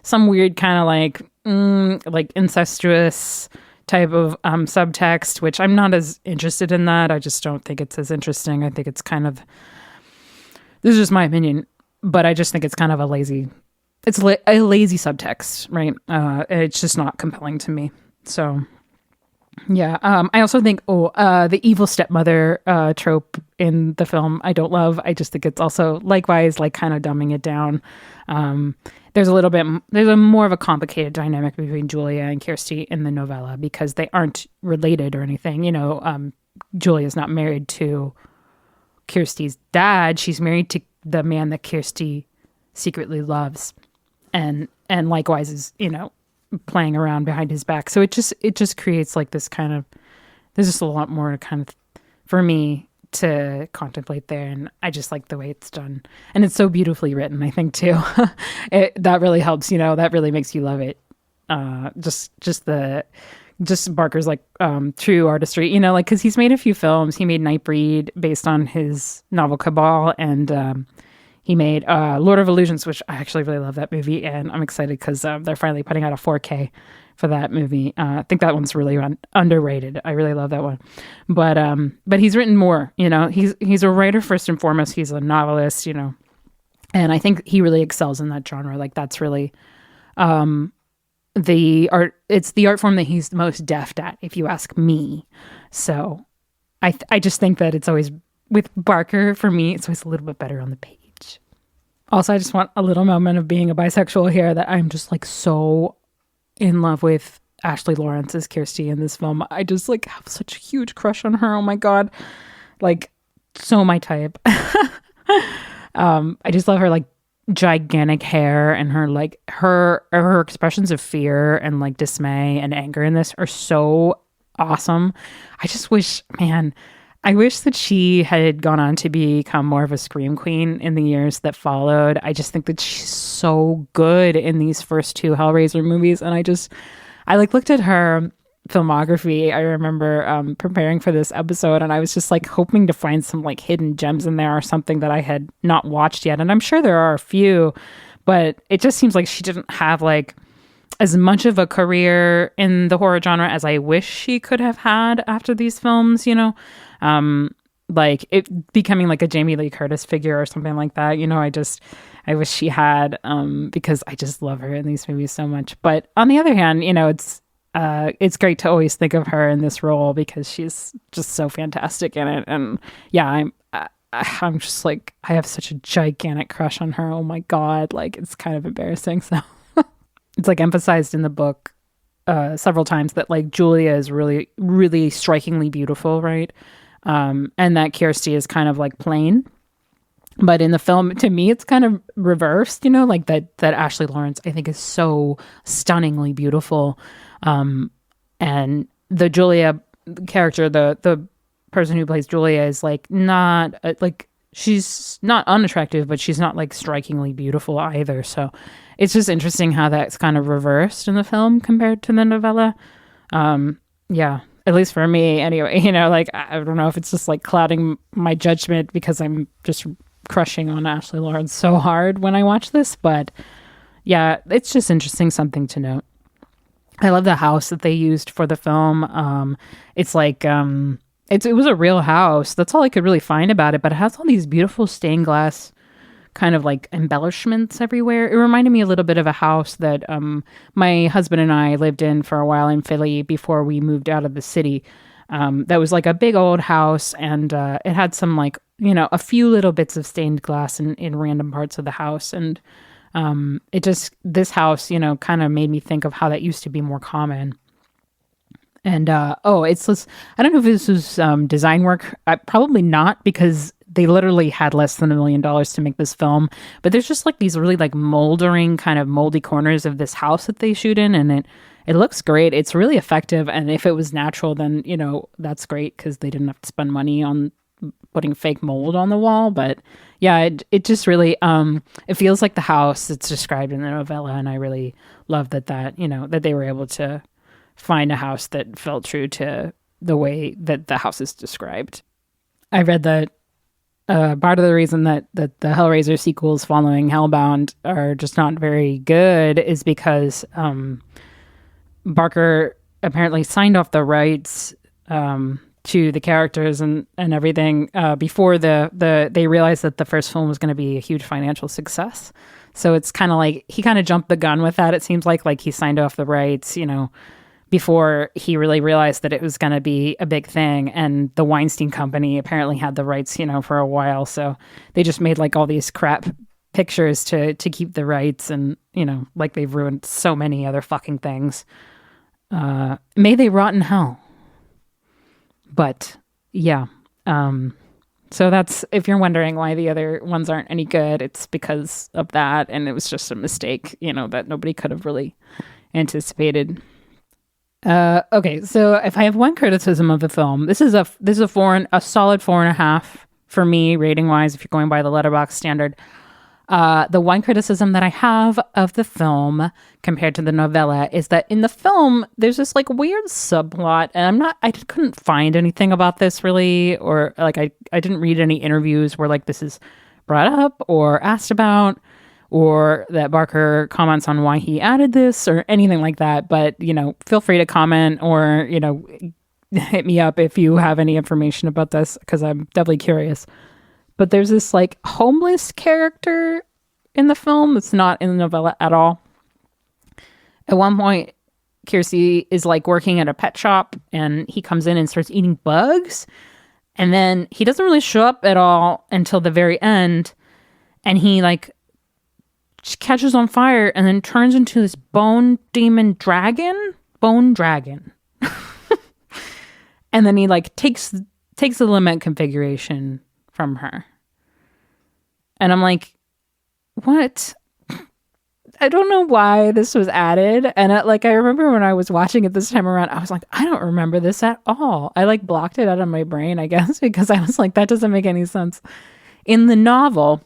some weird kind of incestuous type of subtext, which I'm not as interested in that. I just don't think it's as interesting. I think it's kind of, this is just my opinion, but I just think it's kind of a lazy subtext, right? It's just not compelling to me. So, yeah. I also think, the evil stepmother trope in the film, I don't love. I just think it's also likewise kind of dumbing it down. There's a more of a complicated dynamic between Julia and Kirsty in the novella because they aren't related or anything. Julia's not married to Kirsty's dad. She's married to the man that Kirsty secretly loves. And likewise is, playing around behind his back. So it just creates this kind of, there's just a lot more kind of for me to contemplate there. And I just like the way it's done. And it's so beautifully written, I think too. That really helps, that really makes you love it. Just Barker's true artistry, cause he's made a few films. He made Nightbreed based on his novel Cabal, and, he made Lord of Illusions, which I actually really love that movie, and I'm excited because they're finally putting out a 4K for that movie. I think that one's really underrated. I really love that one, but he's written more. He's a writer first and foremost. He's a novelist, and I think he really excels in that genre. That's really the art. It's the art form that he's the most deft at, if you ask me. So I just think that it's always with Barker for me. It's always a little bit better on the page. Also, I just want a little moment of being a bisexual here that I'm just so in love with Ashley Lawrence as Kirsty in this film. I just have such a huge crush on her. Oh my God. So my type. I just love her gigantic hair and her like her expressions of fear and like dismay and anger in this are so awesome. I just wish, man, I wish that she had gone on to become more of a scream queen in the years that followed. I just think that she's so good in these first two Hellraiser movies, and I like looked at her filmography. I remember preparing for this episode, and I was just like hoping to find some like hidden gems in there or something that I had not watched yet. And I'm sure there are a few, but it just seems like she didn't have like as much of a career in the horror genre as I wish she could have had after these films, you know? Like it becoming like a Jamie Lee Curtis figure or something like that. You know, I wish she had, because I just love her in these movies so much. But on the other hand, you know, it's great to always think of her in this role because she's just so fantastic in it. And yeah, I'm just like, I have such a gigantic crush on her. Oh my God. Like, it's kind of embarrassing. So it's like emphasized in the book several times that like Julia is really, really strikingly beautiful, right? And that Kirsty is kind of like plain. But in the film, to me, it's kind of reversed, you know, like that Ashley Lawrence, I think, is so stunningly beautiful. And the Julia character, the person who plays Julia is like not like, she's not unattractive, but she's not like strikingly beautiful either. So it's just interesting how that's kind of reversed in the film compared to the novella. Yeah, at least for me anyway, you know, like, I don't know if it's just like clouding my judgment because I'm just crushing on Ashley Lawrence so hard when I watch this. But yeah, it's just interesting, something to note. I love the house that they used for the film. It's like, it was a real house. That's all I could really find about it, but it has all these beautiful stained glass kind of like embellishments everywhere. It reminded me a little bit of a house that my husband and I lived in for a while in Philly before we moved out of the city. That was like a big old house, and it had some like, you know, a few little bits of stained glass in random parts of the house. And this house, you know, kind of made me think of how that used to be more common. And, it's this, I don't know if this was design work. Probably not, because they literally had less than $1 million to make this film. But there's just like these really like moldering kind of moldy corners of this house that they shoot in. And it looks great. It's really effective. And if it was natural, then, you know, that's great because they didn't have to spend money on putting fake mold on the wall. But yeah, it just really, it feels like the house that's described in the novella. And I really love that, you know, that they were able to find a house that felt true to the way that the house is described. I read that part of the reason that the Hellraiser sequels following Hellbound are just not very good is because Barker apparently signed off the rights to the characters and everything before they realized that the first film was going to be a huge financial success. So it's kind of like he kind of jumped the gun with that. It seems like he signed off the rights, you know, before he really realized that it was going to be a big thing. And the Weinstein Company apparently had the rights, you know, for a while. So they just made like all these crap pictures to keep the rights. And, you know, like they've ruined so many other fucking things. May they rot in hell. But yeah. So that's, if you're wondering why the other ones aren't any good, it's because of that. And it was just a mistake, you know, that nobody could have really anticipated. Okay, so if I have one criticism of the film, this is a solid 4.5 for me rating wise. If you're going by the Letterboxd standard, the one criticism that I have of the film compared to the novella is that in the film there's this like weird subplot, and I couldn't find anything about this really, or like I didn't read any interviews where like this is brought up or asked about, or that Barker comments on why he added this or anything like that. But, you know, feel free to comment or, you know, hit me up if you have any information about this, because I'm definitely curious. But there's this like homeless character in the film that's not in the novella at all. At one point, Kirsty is like working at a pet shop and he comes in and starts eating bugs. And then he doesn't really show up at all until the very end. And he like catches on fire and then turns into this bone dragon. And then he like takes the lament configuration from her. And I'm like, what? I don't know why this was added. And I remember when I was watching it this time around, I was like, I don't remember this at all. I like blocked it out of my brain, I guess, because I was like, that doesn't make any sense. In the novel,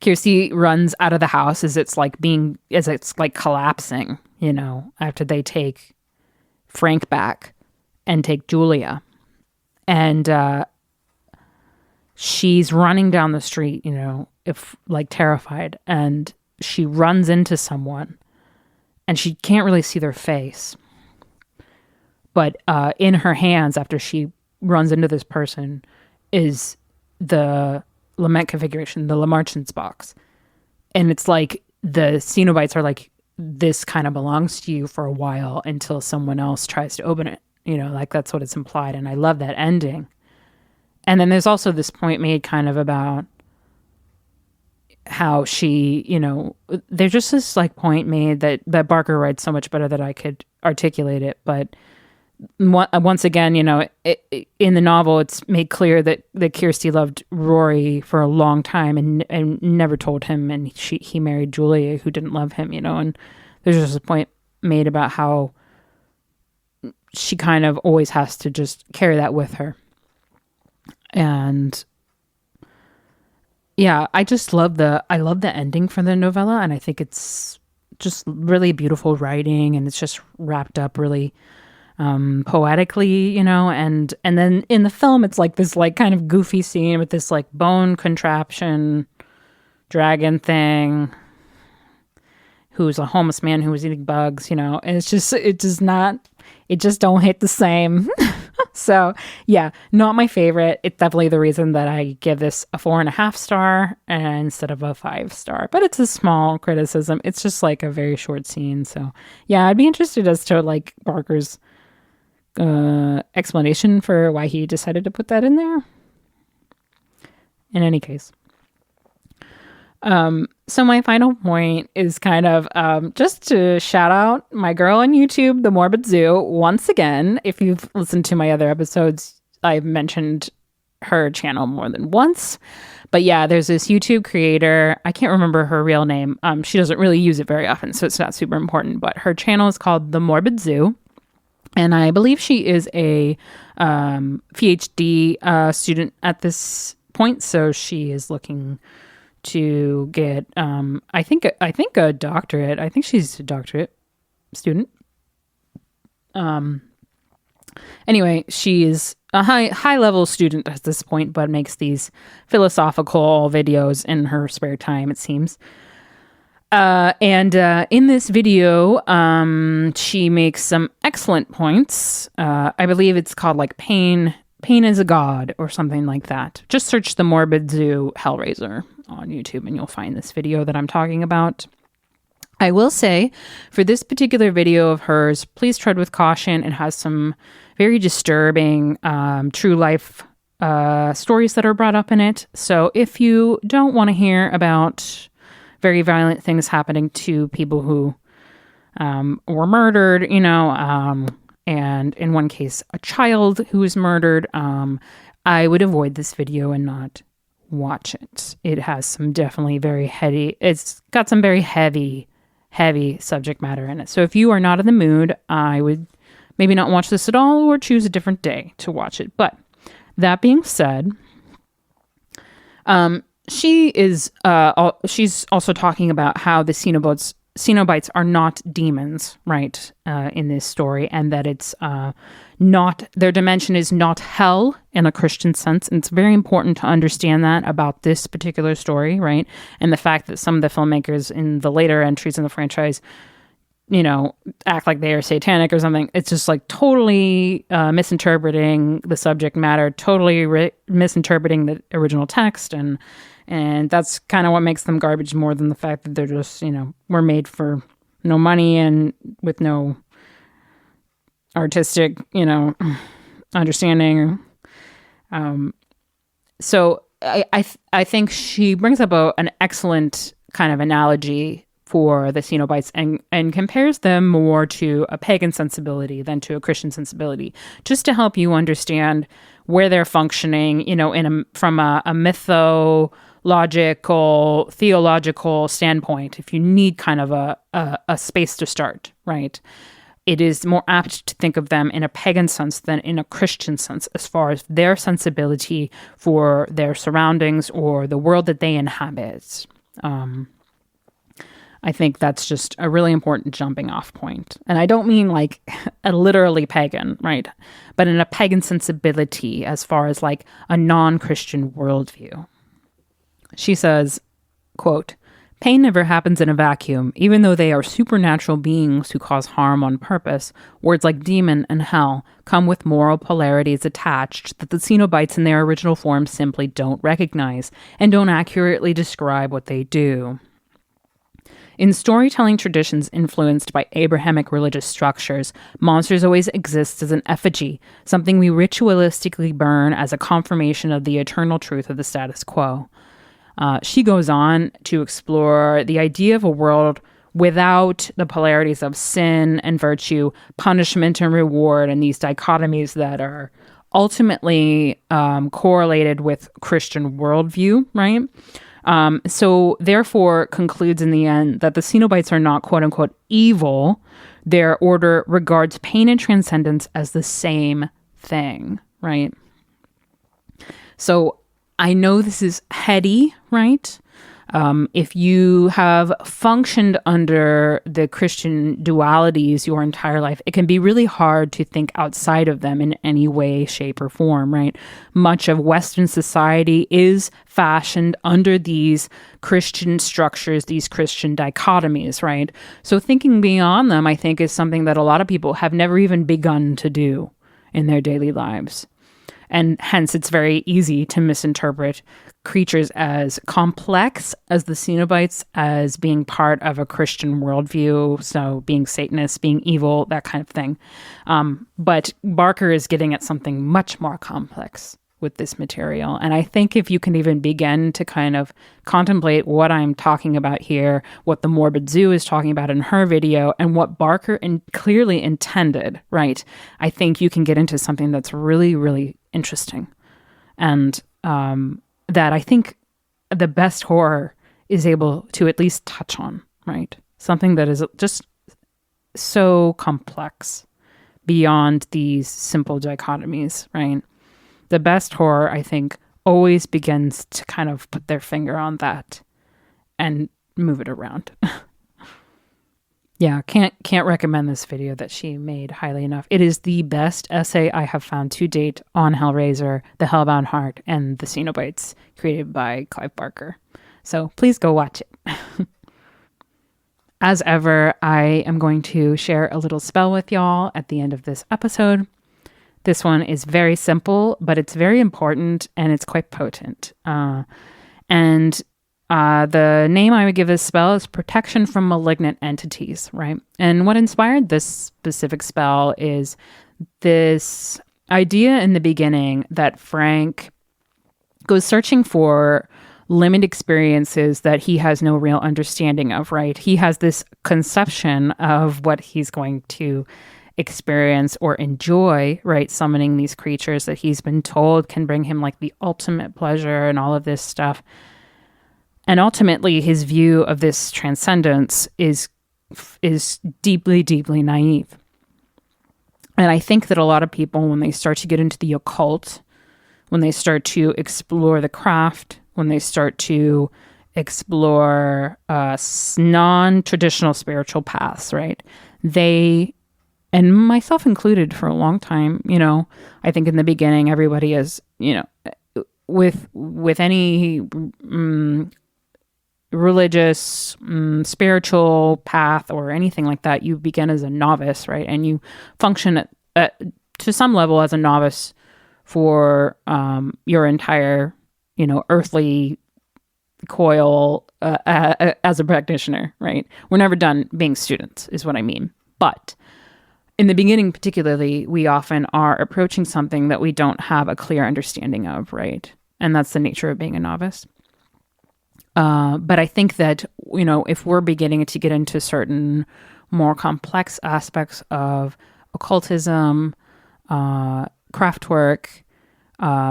Kirsty runs out of the house as it's like collapsing, after they take Frank back and take Julia. And she's running down the street, terrified. And she runs into someone and she can't really see their face. But in her hands, after she runs into this person, is the lament configuration, the Lamarchand's box. And it's like the Cenobites are like, this kind of belongs to you for a while until someone else tries to open it. That's what it's implied. And I love that ending. And then there's also this point made kind of about how she, there's just this like point made that Barker writes so much better that I could articulate it. But once again, in the novel, it's made clear that Kirsty loved Rory for a long time and never told him. And he married Julia, who didn't love him, and there's just a point made about how she kind of always has to just carry that with her. And yeah, I love the ending for the novella. And I think it's just really beautiful writing, and it's just wrapped up really poetically, and then in the film it's like this like kind of goofy scene with this like bone contraption dragon thing who's a homeless man who was eating bugs, and it just don't hit the same. So yeah, not my favorite. It's definitely the reason that I give this a 4.5 star instead of a 5 star, but it's a small criticism. It's just like a very short scene. So yeah, I'd be interested as to like Barker's explanation for why he decided to put that in there. In any case, so my final point is kind of just to shout out my girl on YouTube, The Morbid Zoo. Once again, if you've listened to my other episodes, I've mentioned her channel more than once. But yeah, there's this YouTube creator. I can't remember her real name. She doesn't really use it very often, so it's not super important. But her channel is called The Morbid Zoo. And I believe she is a PhD student at this point. So she is looking to get, I think a doctorate. I think she's a doctorate student. Anyway, she is a high level student at this point, but makes these philosophical videos in her spare time, it seems. And in this video, she makes some excellent points. I believe it's called like Pain is a God or something like that. Just search The Morbid Zoo HELLRAISER on YouTube and you'll find this video that I'm talking about. I will say, for this particular video of hers, please tread with caution. It has some very disturbing true life stories that are brought up in it. So if you don't want to hear about very violent things happening to people who were murdered, and in one case, a child who was murdered, I would avoid this video and not watch it. It has some definitely very heavy, it's got some very heavy subject matter in it. So if you are not in the mood, I would maybe not watch this at all or choose a different day to watch it. But that being said, she's also talking about how the Cenobites are not demons, right, in this story, and that it's not, their dimension is not hell in a Christian sense. And it's very important to understand that about this particular story, right? And the fact that some of the filmmakers in the later entries in the franchise, act like they are satanic or something. It's just like totally misinterpreting the subject matter, totally misinterpreting the original text. And that's kind of what makes them garbage more than the fact that they're just, were made for no money and with no artistic, understanding. So I think she brings up an excellent kind of analogy for the Cenobites and compares them more to a pagan sensibility than to a Christian sensibility, just to help you understand where they're functioning, from a mythological logical, theological standpoint, if you need kind of a space to start, right, it is more apt to think of them in a pagan sense than in a Christian sense, as far as their sensibility for their surroundings or the world that they inhabit. I think that's just a really important jumping off point. And I don't mean like a literally pagan, right? But in a pagan sensibility as far as like a non-Christian worldview. She says, quote, "Pain never happens in a vacuum. Even though they are supernatural beings who cause harm on purpose, words like demon and hell come with moral polarities attached that the Cenobites in their original form simply don't recognize and don't accurately describe what they do. In storytelling traditions influenced by Abrahamic religious structures, monsters always exist as an effigy, something we ritualistically burn as a confirmation of the eternal truth of the status quo." She goes on to explore the idea of a world without the polarities of sin and virtue, punishment and reward, and these dichotomies that are ultimately correlated with Christian worldview, right? So therefore concludes in the end that the Cenobites are not quote unquote evil. Their order regards pain and transcendence as the same thing, right? So I know this is heady, right? If you have functioned under the Christian dualities your entire life, it can be really hard to think outside of them in any way, shape, or form, right? Much of Western society is fashioned under these Christian structures, these Christian dichotomies, right? So thinking beyond them, I think, is something that a lot of people have never even begun to do in their daily lives. And hence, it's very easy to misinterpret creatures as complex as the Cenobites, as being part of a Christian worldview, so being Satanists, being evil, that kind of thing. But Barker is getting at something much more complex with this material. And I think if you can even begin to kind of contemplate what I'm talking about here, what the Morbid Zoo is talking about in her video, and what Barker clearly intended, right? I think you can get into something that's really, really interesting. And that I think the best horror is able to at least touch on, right? Something that is just so complex beyond these simple dichotomies, right? The best horror, I think, always begins to kind of put their finger on that and move it around. Yeah, can't recommend this video that she made highly enough. It is the best essay I have found to date on HELLRAISER, The Hellbound Heart, and the Cenobites, created by Clive Barker. So please go watch it. As ever, I am going to share a little spell with y'all at the end of this episode. This one is very simple, but it's very important, and it's quite potent. The name I would give this spell is Protection from Malignant Entities, right? And what inspired this specific spell is this idea in the beginning that Frank goes searching for limited experiences that he has no real understanding of, right? He has this conception of what he's going to experience or enjoy, right? Summoning these creatures that he's been told can bring him like the ultimate pleasure and all of this stuff. And ultimately, his view of this transcendence is deeply, deeply naive. And I think that a lot of people, when they start to get into the occult, when they start to explore the craft, when they start to explore non-traditional spiritual paths, right? They, and myself included for a long time, I think in the beginning, everybody is, with any religious, spiritual path or anything like that, you begin as a novice, right? And you function to some level as a novice for your entire, earthly coil as a practitioner, right? We're never done being students, is what I mean. But in the beginning, particularly, we often are approaching something that we don't have a clear understanding of, right? And that's the nature of being a novice. But I think that, if we're beginning to get into certain more complex aspects of occultism, craft work,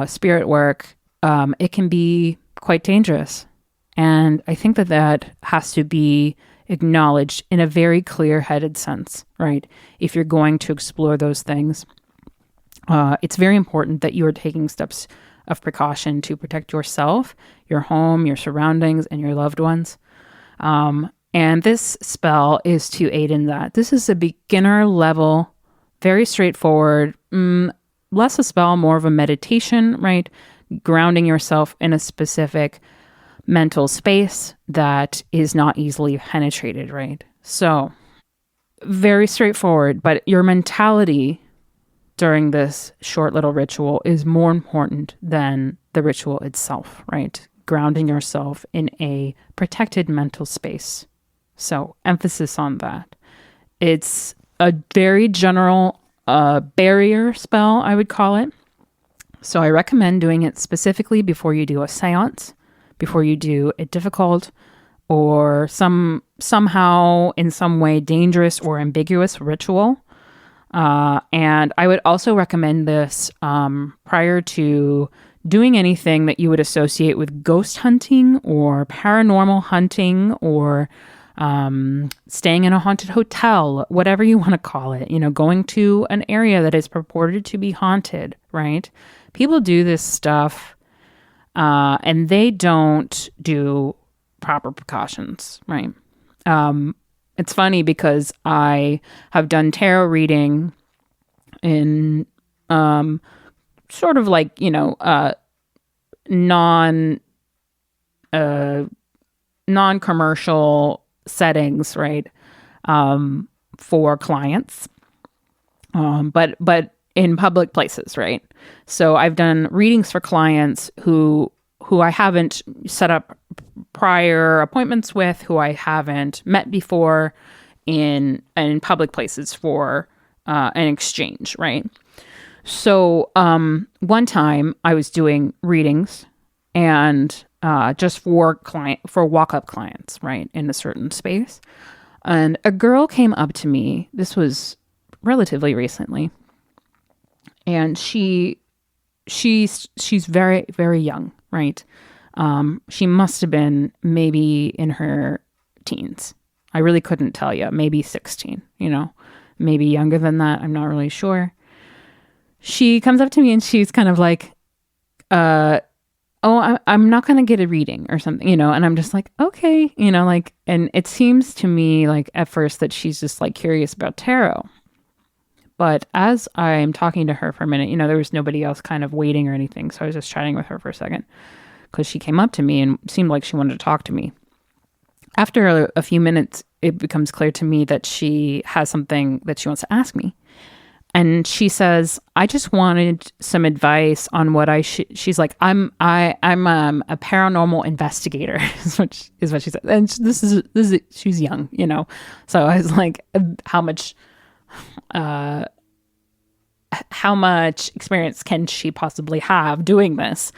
spirit work, it can be quite dangerous. And I think that that has to be acknowledged in a very clear-headed sense, right? If you're going to explore those things, it's very important that you are taking steps of precaution to protect yourself, your home, your surroundings, and your loved ones. And this spell is to aid in that. This is a beginner level, very straightforward, less a spell, more of a meditation, right? Grounding yourself in a specific mental space that is not easily penetrated, right? So, very straightforward, but your mentality during this short little ritual is more important than the ritual itself, right? Grounding yourself in a protected mental space. So, emphasis on that. It's a very general barrier spell, I would call it. So, I recommend doing it specifically before you do a seance, before you do a difficult or somehow in some way dangerous or ambiguous ritual. And I would also recommend this prior to doing anything that you would associate with ghost hunting or paranormal hunting or staying in a haunted hotel, whatever you want to call it, going to an area that is purported to be haunted, right? People do this stuff and they don't do proper precautions, right? It's funny because I have done tarot reading in sort of like, non-commercial settings, right? For clients. But in public places, right? So I've done readings for clients who I haven't set up prior appointments with, who I haven't met before in public places for an exchange, right? So one time I was doing readings and just for walk-up clients, right, in a certain space. And a girl came up to me. This was relatively recently. And she's very, very young, right? She must have been maybe in her teens. I really couldn't tell you. Maybe 16, maybe younger than that. I'm not really sure. She comes up to me and she's kind of like, I'm not going to get a reading or something, and I'm just like, okay, and it seems to me like at first that she's just like curious about tarot. But as I'm talking to her for a minute, there was nobody else kind of waiting or anything. So I was just chatting with her for a second because she came up to me and seemed like she wanted to talk to me. After a few minutes, it becomes clear to me that she has something that she wants to ask me. And she says, I just wanted some advice on what she's like, I'm a paranormal investigator is what she said. And this is she's young, So I was like, how much experience can she possibly have doing this?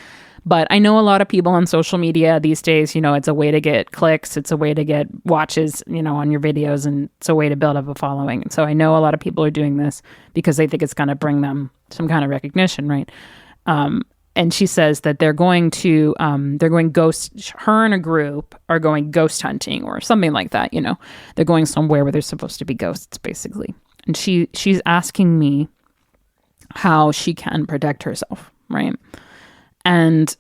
But I know a lot of people on social media these days, it's a way to get clicks. It's a way to get watches, on your videos, and it's a way to build up a following. And so I know a lot of people are doing this because they think it's going to bring them some kind of recognition, right? And she says that they're going ghost, her and a group are going ghost hunting or something like that, They're going somewhere where there's supposed to be ghosts, basically. And she's asking me how she can protect herself, right? And,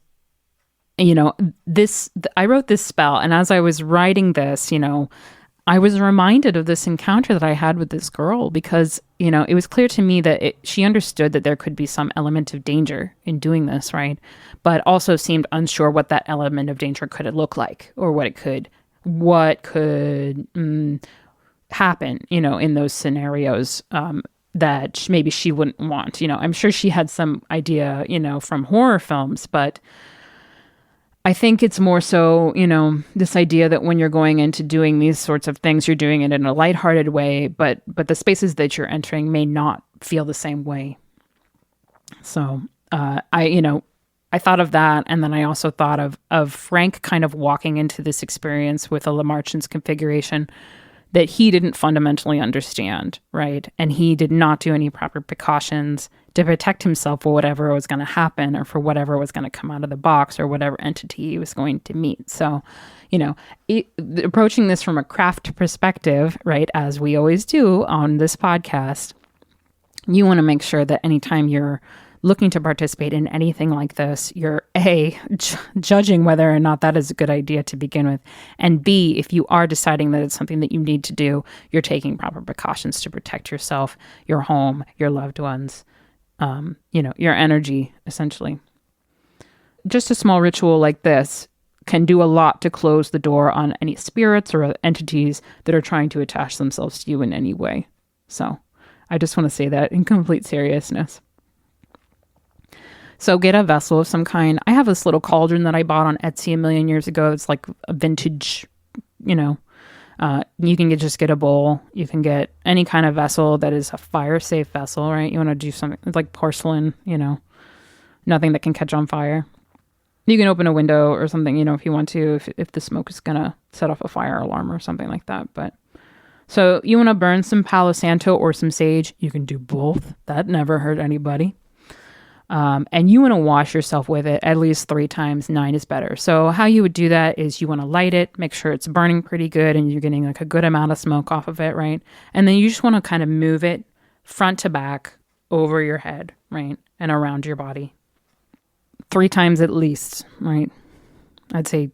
I wrote this spell, and as I was writing this, I was reminded of this encounter that I had with this girl because, it was clear to me that she understood that there could be some element of danger in doing this, right? But also seemed unsure what that element of danger could look like or what could happen, in those scenarios, that maybe she wouldn't want. I'm sure she had some idea, from horror films, but I think it's more so, this idea that when you're going into doing these sorts of things, you're doing it in a lighthearted way, but the spaces that you're entering may not feel the same way. So I thought of that, and then I also thought of Frank kind of walking into this experience with a Lamarchan's configuration that he didn't fundamentally understand, right? And he did not do any proper precautions to protect himself for whatever was going to happen or for whatever was going to come out of the box or whatever entity he was going to meet. So, approaching this from a craft perspective, right, as we always do on this podcast, you want to make sure that anytime you're looking to participate in anything like this, you're judging whether or not that is a good idea to begin with. And B, if you are deciding that it's something that you need to do, you're taking proper precautions to protect yourself, your home, your loved ones, your energy, essentially. Just a small ritual like this can do a lot to close the door on any spirits or entities that are trying to attach themselves to you in any way. So I just want to say that in complete seriousness. So get a vessel of some kind. I have this little cauldron that I bought on Etsy a million years ago. It's like a vintage, you can just get a bowl. You can get any kind of vessel that is a fire-safe vessel, right? You want to do something like porcelain, nothing that can catch on fire. You can open a window or something, if you want to, if the smoke is going to set off a fire alarm or something like that. But so you want to burn some Palo Santo or some sage. You can do both. That never hurt anybody. And you want to wash yourself with it at least 3 times. 9 is better. So how you would do that is you want to light it, make sure it's burning pretty good and you're getting like a good amount of smoke off of it, right? And then you just want to kind of move it front to back over your head, right? And around your body. 3 times at least, right? I'd say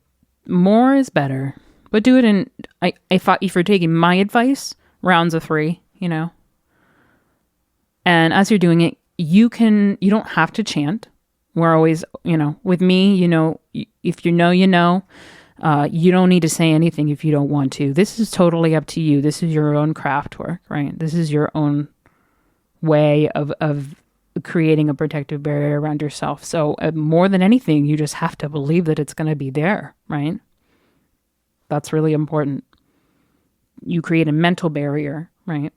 more is better, but do it in, if you're taking my advice, rounds of 3, And as you're doing it, you don't have to chant. We're always, with me, if you know, you don't need to say anything if you don't want to. This is totally up to you. This is your own craft work, right? This is your own way of creating a protective barrier around yourself. So more than anything, you just have to believe that it's going to be there, right? That's really important. You create a mental barrier, right?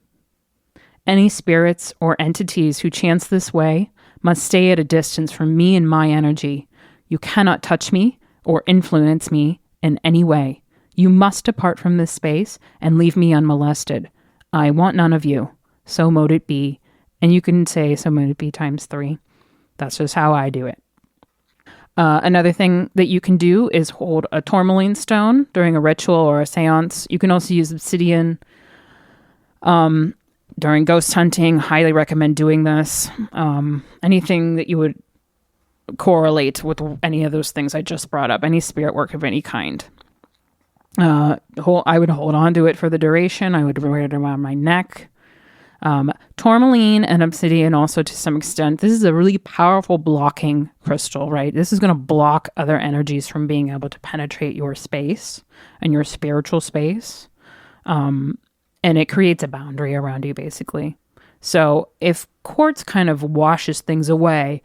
Any spirits or entities who chance this way must stay at a distance from me and my energy. You cannot touch me or influence me in any way. You must depart from this space and leave me unmolested. I want none of you. So mote it be. And you can say so mote it be times 3. That's just how I do it. Another thing that you can do is hold a tourmaline stone during a ritual or a seance. You can also use obsidian. During ghost hunting, highly recommend doing this. Anything that you would correlate with any of those things I just brought up, any spirit work of any kind. I would hold on to it for the duration. I would wear it around my neck. Tourmaline and obsidian also to some extent. This is a really powerful blocking crystal, right? This is going to block other energies from being able to penetrate your space and your spiritual space. And it creates a boundary around you, basically. So if quartz kind of washes things away,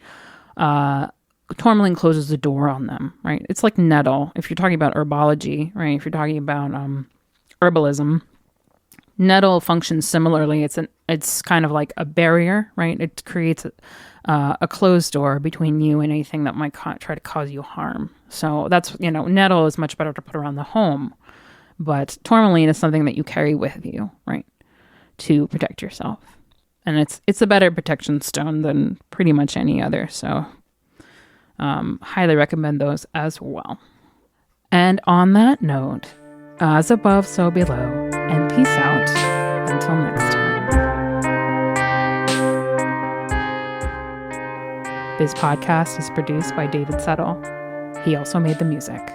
tourmaline closes the door on them, right? It's like nettle. If you're talking about herbology, right? If you're talking about herbalism, nettle functions similarly. It's kind of like a barrier, right? It creates a closed door between you and anything that might try to cause you harm. So that's, nettle is much better to put around the home. But tourmaline is something that you carry with you, right, to protect yourself. And it's a better protection stone than pretty much any other. So highly recommend those as well. And on that note, as above, so below, and peace out until next time. This podcast is produced by David Settle. He also made the music.